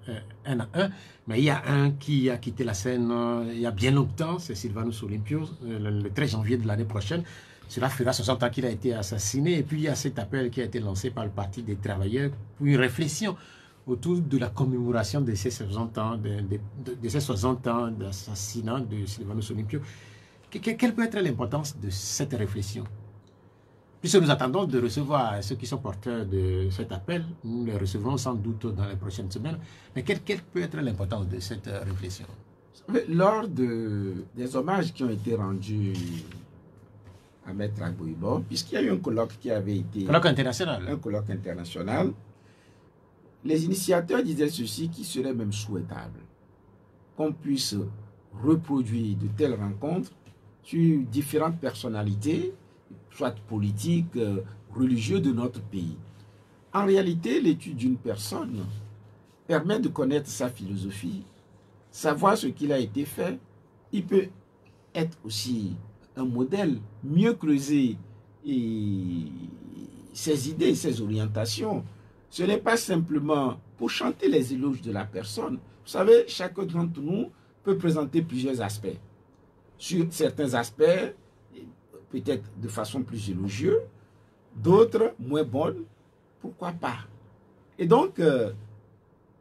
un à un. Mais il y a un qui a quitté la scène il y a bien longtemps, c'est Sylvanus Olympio, le 13 janvier de l'année prochaine. Cela fera 60 ans qu'il a été assassiné. Et puis il y a cet appel qui a été lancé par le Parti des travailleurs pour une réflexion autour de la commémoration de ces 60 ans, de ces 60 ans d'assassinat de Sylvanus Olympio. Quelle peut être l'importance de cette réflexion? Puisque nous attendons de recevoir ceux qui sont porteurs de cet appel, nous les recevrons sans doute dans les prochaines semaines, mais quelle peut être l'importance de cette réflexion? Lors des hommages qui ont été rendus à Maître Agbo-Ibor, puisqu'il y a eu un colloque qui avait été... Colloque international. Un colloque international. Les initiateurs disaient ceci, qui serait même souhaitable qu'on puisse reproduire de telles rencontres sur différentes personnalités, soit politiques, religieuses de notre pays. En réalité, l'étude d'une personne permet de connaître sa philosophie, savoir ce qu'il a été fait. Il peut être aussi un modèle, mieux creuser ses idées, ses orientations. Ce n'est pas simplement pour chanter les éloges de la personne. Vous savez, chacun d'entre nous peut présenter plusieurs aspects. Sur certains aspects, peut-être de façon plus élogieuse, d'autres moins bonnes, pourquoi pas. Et donc,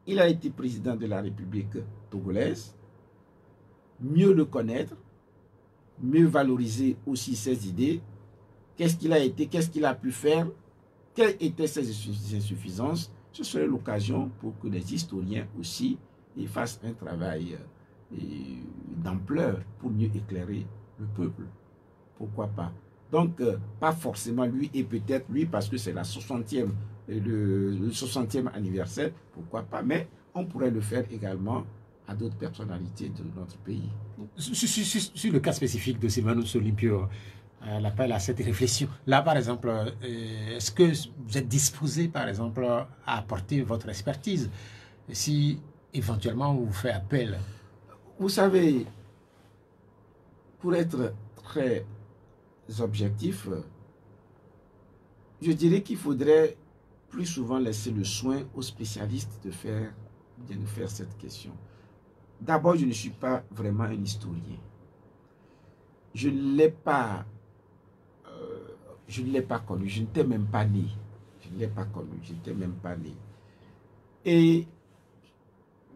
il a été président de la République togolaise, mieux le connaître, mieux valoriser aussi ses idées, qu'est-ce qu'il a été, qu'est-ce qu'il a pu faire, quelles étaient ses insuffisances. Ce serait l'occasion pour que les historiens aussi fassent un travail d'ampleur pour mieux éclairer le peuple. Pourquoi pas? Donc, pas forcément lui, et peut-être lui, parce que c'est le 60e anniversaire, pourquoi pas, mais on pourrait le faire également à d'autres personnalités de notre pays. Sur le cas spécifique de Sylvanus Olympio, l'appel à cette réflexion, là par exemple, est-ce que vous êtes disposé par exemple à apporter votre expertise si éventuellement on vous fait appel? Vous savez, pour être très objectif, je dirais qu'il faudrait plus souvent laisser le soin aux spécialistes de nous faire cette question. D'abord, je ne suis pas vraiment un historien. Je ne l'ai pas connu, je n'étais même pas né. Je ne l'ai pas connu, je n'étais même pas né. Et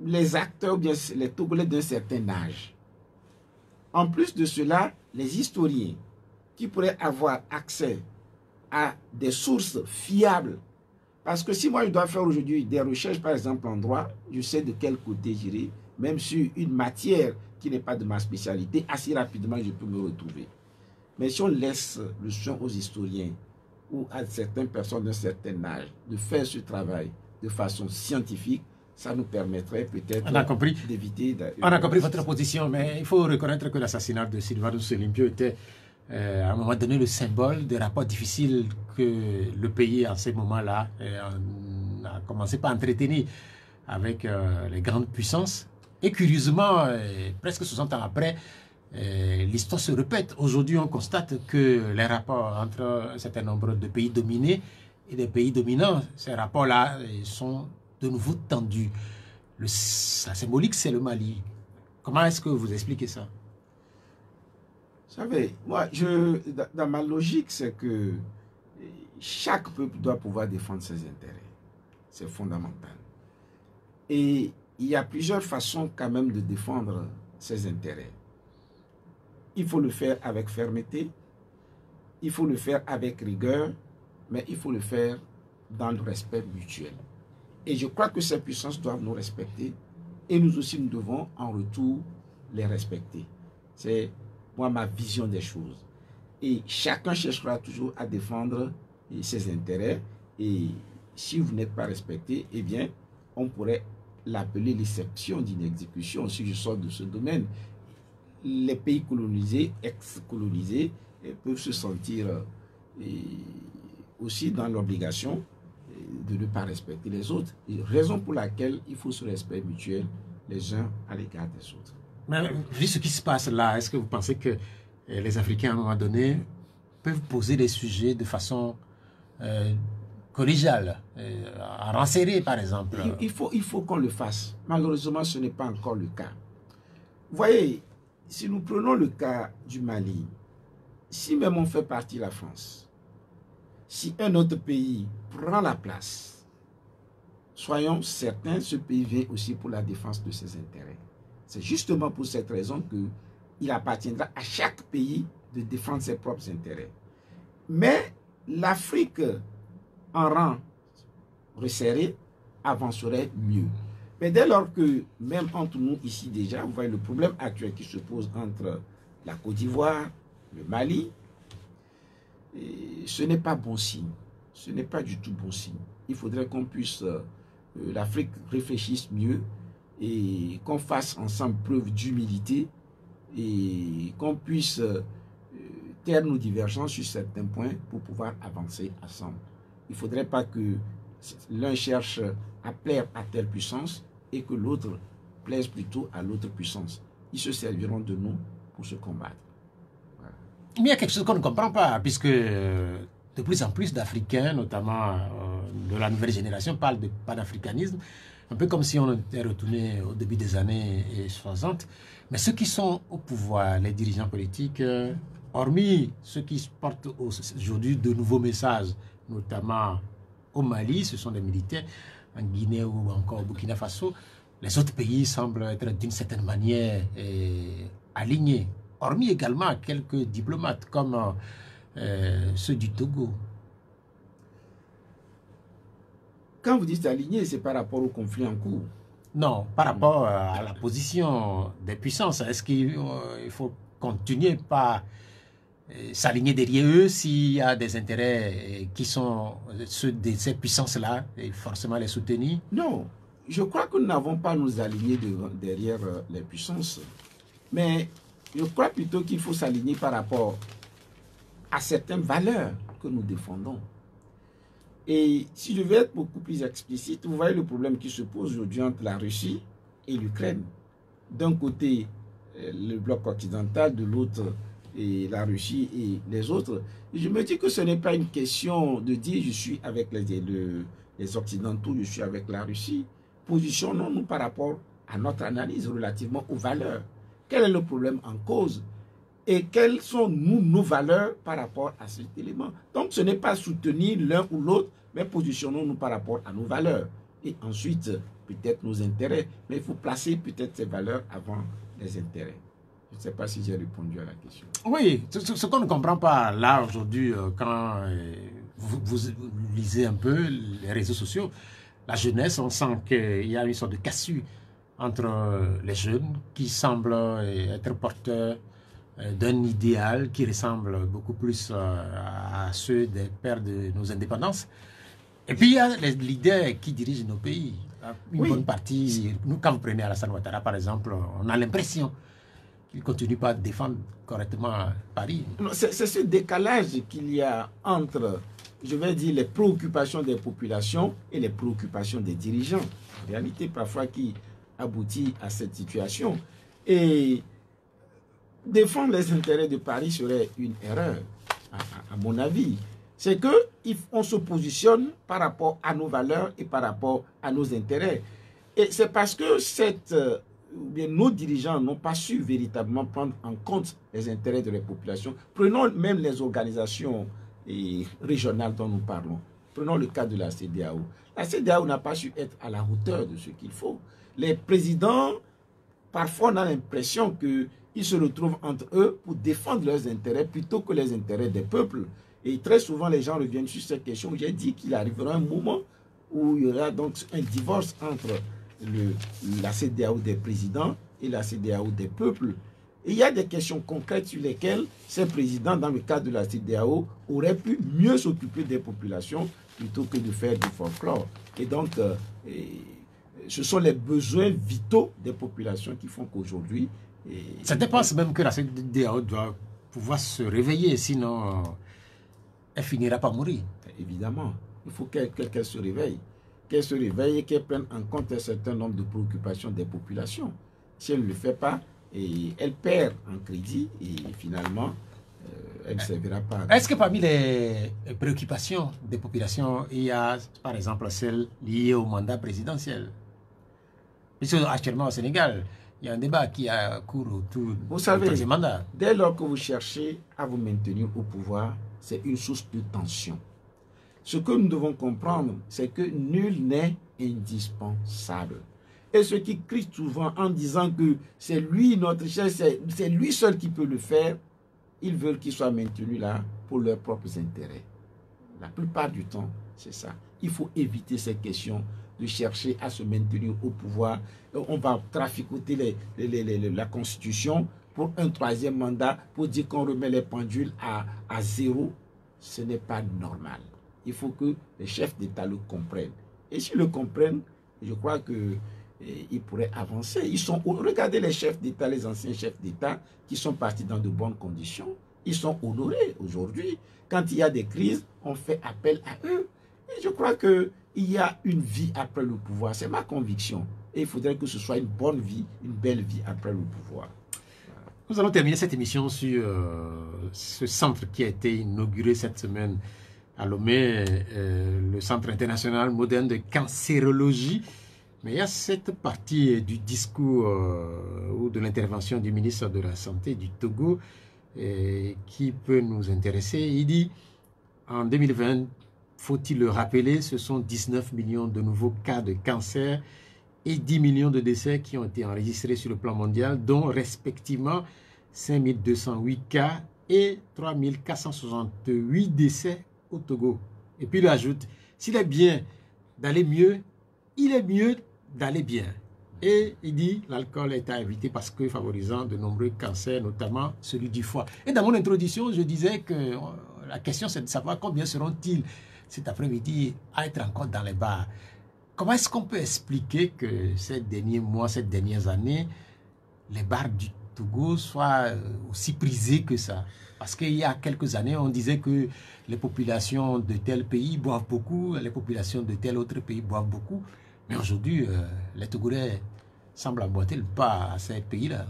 les acteurs, bien les Togolais d'un certain âge. En plus de cela, les historiens qui pourraient avoir accès à des sources fiables. Parce que si moi je dois faire aujourd'hui des recherches, par exemple en droit, je sais de quel côté j'irai, même sur une matière qui n'est pas de ma spécialité, assez rapidement je peux me retrouver. Mais si on laisse le soin aux historiens ou à certaines personnes d'un certain âge de faire ce travail de façon scientifique, ça nous permettrait peut-être d'éviter... On a compris votre position, mais il faut reconnaître que l'assassinat de Sylvanus Olympio était à un moment donné le symbole des rapports difficiles que le pays en ces moments-là a commencé par entretenir avec les grandes puissances. Et curieusement, presque 60 ans après, l'histoire se répète. Aujourd'hui, on constate que les rapports entre un certain nombre de pays dominés et des pays dominants, ces rapports-là sont de nouveau tendus. La symbolique, c'est le Mali. Comment est-ce que vous expliquez ça? Vous savez, moi, dans ma logique, c'est que chaque peuple doit pouvoir défendre ses intérêts. C'est fondamental. Et il y a plusieurs façons quand même de défendre ses intérêts. Il faut le faire avec fermeté, il faut le faire avec rigueur, mais il faut le faire dans le respect mutuel. Et je crois que ces puissances doivent nous respecter et nous aussi nous devons en retour les respecter. C'est moi ma vision des choses. Et chacun cherchera toujours à défendre ses intérêts. Et si vous n'êtes pas respecté, eh bien, on pourrait l'appeler l'exception d'une exécution si je sors de ce domaine. Les pays colonisés, ex-colonisés, peuvent se sentir aussi dans l'obligation de ne pas respecter les autres. Et raison pour laquelle il faut ce respect mutuel les uns à l'égard des autres. Mais vu ce qui se passe là, est-ce que vous pensez que les Africains, à un moment donné, peuvent poser des sujets de façon collégiale, à renserrer par exemple? Il faut qu'on le fasse. Malheureusement, ce n'est pas encore le cas. Vous voyez, si nous prenons le cas du Mali, si même on fait partie de la France, si un autre pays prend la place, soyons certains, ce pays vient aussi pour la défense de ses intérêts. C'est justement pour cette raison qu'il appartiendra à chaque pays de défendre ses propres intérêts. Mais l'Afrique, en rang resserré, avancerait mieux. Mais dès lors que, même entre nous ici déjà, vous voyez le problème actuel qui se pose entre la Côte d'Ivoire, le Mali, et ce n'est pas bon signe. Ce n'est pas du tout bon signe. Il faudrait qu'on puisse, l'Afrique réfléchisse mieux et qu'on fasse ensemble preuve d'humilité et qu'on puisse taire nos divergences sur certains points pour pouvoir avancer ensemble. Il ne faudrait pas que l'un cherche à plaire à telle puissance et que l'autre plaise plutôt à l'autre puissance. Ils se serviront de nous pour se combattre. Voilà. Mais il y a quelque chose qu'on ne comprend pas, puisque de plus en plus d'Africains, notamment de la nouvelle génération, parlent de panafricanisme, un peu comme si on était retourné au début des années 60. Mais ceux qui sont au pouvoir, les dirigeants politiques, hormis ceux qui portent aujourd'hui de nouveaux messages, notamment au Mali, ce sont des militaires, en Guinée ou encore au Burkina Faso, les autres pays semblent être d'une certaine manière alignés, hormis également quelques diplomates comme ceux du Togo. Quand vous dites aligné, c'est par rapport au conflit en cours? Non, par rapport à la position des puissances. Est-ce qu'il faut continuer par s'aligner derrière eux s'il y a des intérêts qui sont ceux de ces puissances-là et forcément les soutenir? Non, je crois que nous n'avons pas à nous aligner derrière les puissances. Mais je crois plutôt qu'il faut s'aligner par rapport à certaines valeurs que nous défendons. Et si je vais être beaucoup plus explicite, vous voyez le problème qui se pose aujourd'hui entre la Russie et l'Ukraine. D'un côté, le bloc occidental, de l'autre, et la Russie et les autres. Et je me dis que ce n'est pas une question de dire je suis avec les Occidentaux, je suis avec la Russie. Positionnons-nous par rapport à notre analyse relativement aux valeurs. Quel est le problème en cause? Et quelles sont nos valeurs par rapport à cet élément? Donc ce n'est pas soutenir l'un ou l'autre, mais positionnons-nous par rapport à nos valeurs. Et ensuite, peut-être nos intérêts. Mais il faut placer peut-être ces valeurs avant les intérêts. Je ne sais pas si j'ai répondu à la question. Oui, ce qu'on ne comprend pas là aujourd'hui, quand vous lisez un peu les réseaux sociaux, la jeunesse, on sent qu'il y a une sorte de cassure entre les jeunes qui semblent être porteurs d'un idéal qui ressemble beaucoup plus à ceux des pères de nos indépendances. Et puis il y a les leaders qui dirigent nos pays. Une bonne partie, nous, quand vous prenez Alassane Ouattara par exemple, on a l'impression qu'il ne continue pas à défendre correctement Paris. C'est ce décalage qu'il y a entre, je vais dire, les préoccupations des populations et les préoccupations des dirigeants. En réalité, parfois, qui aboutit à cette situation. Et défendre les intérêts de Paris serait une erreur, à mon avis. C'est qu'on se positionne par rapport à nos valeurs et par rapport à nos intérêts. Et c'est parce que nos dirigeants n'ont pas su véritablement prendre en compte les intérêts de la population. Prenons même les organisations régionales dont nous parlons. Prenons le cas de la CEDEAO. La CEDEAO n'a pas su être à la hauteur de ce qu'il faut. Les présidents, parfois, on a l'impression qu'ils se retrouvent entre eux pour défendre leurs intérêts plutôt que les intérêts des peuples. Et très souvent, les gens reviennent sur cette question. J'ai dit qu'il arrivera un moment où il y aura donc un divorce entre la CEDEAO des présidents et la CEDEAO des peuples. Et il y a des questions concrètes sur lesquelles ces présidents, dans le cadre de la CEDEAO, auraient pu mieux s'occuper des populations plutôt que de faire du folklore. Et donc, ce sont les besoins vitaux des populations qui font qu'aujourd'hui... Ça dépense même que la CEDEAO doit pouvoir se réveiller, sinon elle finira par mourir. Évidemment, il faut qu'elle se réveille. Qu'elle se réveille et qu'elle prenne en compte un certain nombre de préoccupations des populations. Si elle ne le fait pas, elle perd en crédit et finalement, elle ne servira pas. Est-ce que parmi les préoccupations des populations, il y a par exemple celles liées au mandat présidentiel? Puisque actuellement au Sénégal, il y a un débat qui a cours autour du troisième mandat. Dès lors que vous cherchez à vous maintenir au pouvoir, c'est une source de tension. Ce que nous devons comprendre, c'est que nul n'est indispensable. Et ceux qui crient souvent en disant que c'est lui notre chef, c'est lui seul qui peut le faire, ils veulent qu'il soit maintenu là pour leurs propres intérêts. La plupart du temps, c'est ça. Il faut éviter ces questions de chercher à se maintenir au pouvoir. On va traficoter la Constitution pour un troisième mandat, pour dire qu'on remet les pendules à zéro. Ce n'est pas normal. Il faut que les chefs d'État le comprennent. Et s'ils le comprennent, je crois qu'ils pourraient avancer. Regardez les chefs d'État, les anciens chefs d'État qui sont partis dans de bonnes conditions. Ils sont honorés aujourd'hui. Quand il y a des crises, on fait appel à eux. Et je crois qu'il y a une vie après le pouvoir. C'est ma conviction. Et il faudrait que ce soit une bonne vie, une belle vie après le pouvoir. Nous allons terminer cette émission sur ce centre qui a été inauguré cette semaine à Lomé, le Centre international moderne de cancérologie. Mais il y a cette partie du discours ou de l'intervention du ministre de la Santé du Togo qui peut nous intéresser. Il dit, en 2020, faut-il le rappeler, ce sont 19 millions de nouveaux cas de cancer et 10 millions de décès qui ont été enregistrés sur le plan mondial, dont respectivement 5208 cas et 3468 décès au Togo. Et puis il ajoute, s'il est bien d'aller mieux, il est mieux d'aller bien. Et il dit, l'alcool est à éviter parce que favorisant de nombreux cancers, notamment celui du foie. Et dans mon introduction, je disais que la question c'est de savoir combien seront-ils cet après-midi à être encore dans les bars. Comment est-ce qu'on peut expliquer que ces derniers mois, ces dernières années, les bars du Togo soient aussi prisés que ça? Parce qu'il y a quelques années, on disait que les populations de tel pays boivent beaucoup, les populations de tel autre pays boivent beaucoup. Mais aujourd'hui, les Togolais semblent emboîter le pas à ces pays-là.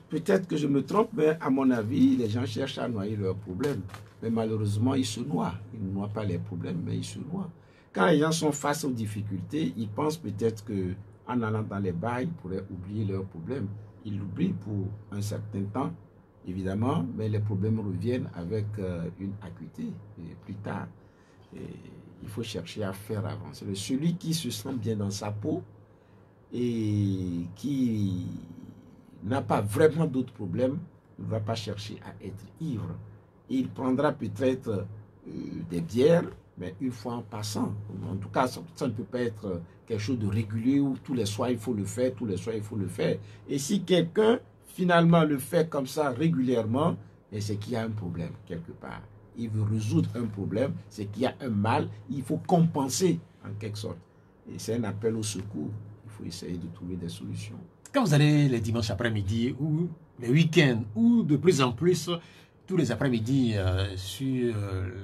Peut-être que je me trompe, mais à mon avis, les gens cherchent à noyer leurs problèmes. Mais malheureusement, ils se noient. Ils ne noient pas les problèmes, mais ils se noient. Quand les gens sont face aux difficultés, ils pensent peut-être qu'en allant dans les bars, ils pourraient oublier leurs problèmes. Ils l'oublient pour un certain temps, évidemment, mais les problèmes reviennent avec une acuité. Et plus tard, il faut chercher à faire avancer. Celui qui se sent bien dans sa peau et qui n'a pas vraiment d'autres problèmes ne va pas chercher à être ivre. Il prendra peut-être des bières, mais une fois en passant. En tout cas, ça ne peut pas être quelque chose de régulier où tous les soirs il faut le faire, tous les soirs il faut le faire. Et si quelqu'un finalement le fait comme ça régulièrement, c'est qu'il y a un problème quelque part. Il veut résoudre un problème, c'est qu'il y a un mal, il faut compenser en quelque sorte. Et c'est un appel au secours. Il faut essayer de trouver des solutions. Quand vous allez les dimanches après-midi ou les week-ends ou de plus en plus tous les après-midi sur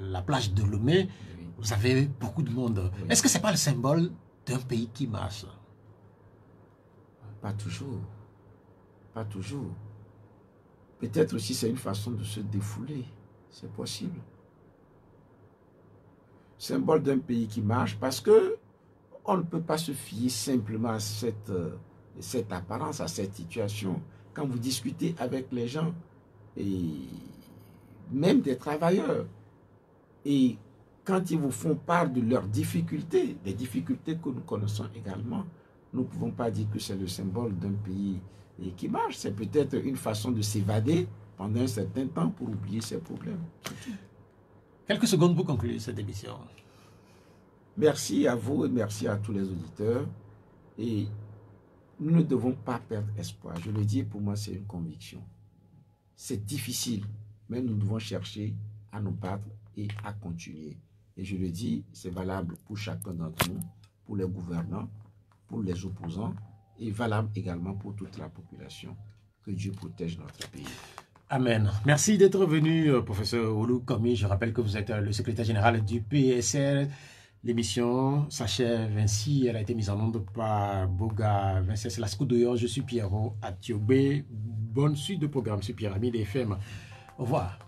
la plage de Lomé, oui, vous avez beaucoup de monde. Oui. Est-ce que ce n'est pas le symbole d'un pays qui marche? Pas toujours. Pas toujours. Peut-être aussi c'est une façon de se défouler. C'est possible. Symbole d'un pays qui marche parce que on ne peut pas se fier simplement à cette apparence, à cette situation. Quand vous discutez avec les gens, et même des travailleurs, et quand ils vous font part de leurs difficultés, des difficultés que nous connaissons également, nous ne pouvons pas dire que c'est le symbole d'un pays qui marche. C'est peut-être une façon de s'évader pendant un certain temps pour oublier ses problèmes. Quelques secondes pour conclure cette émission. Merci à vous et merci à tous les auditeurs. Et nous ne devons pas perdre espoir. Je le dis, pour moi, c'est une conviction. C'est difficile, mais nous devons chercher à nous battre et à continuer. Et je le dis, c'est valable pour chacun d'entre nous, pour les gouvernants, pour les opposants, et valable également pour toute la population. Que Dieu protège notre pays. Amen. Merci d'être venu, professeur Olu Komi. Je rappelle que vous êtes le secrétaire général du PSR. L'émission s'achève ainsi. Elle a été mise en onde par Boga Vincent Lascoudoyon. Je suis Pierrot Atiobé. Bonne suite de programme sur Pyramide FM. Au revoir.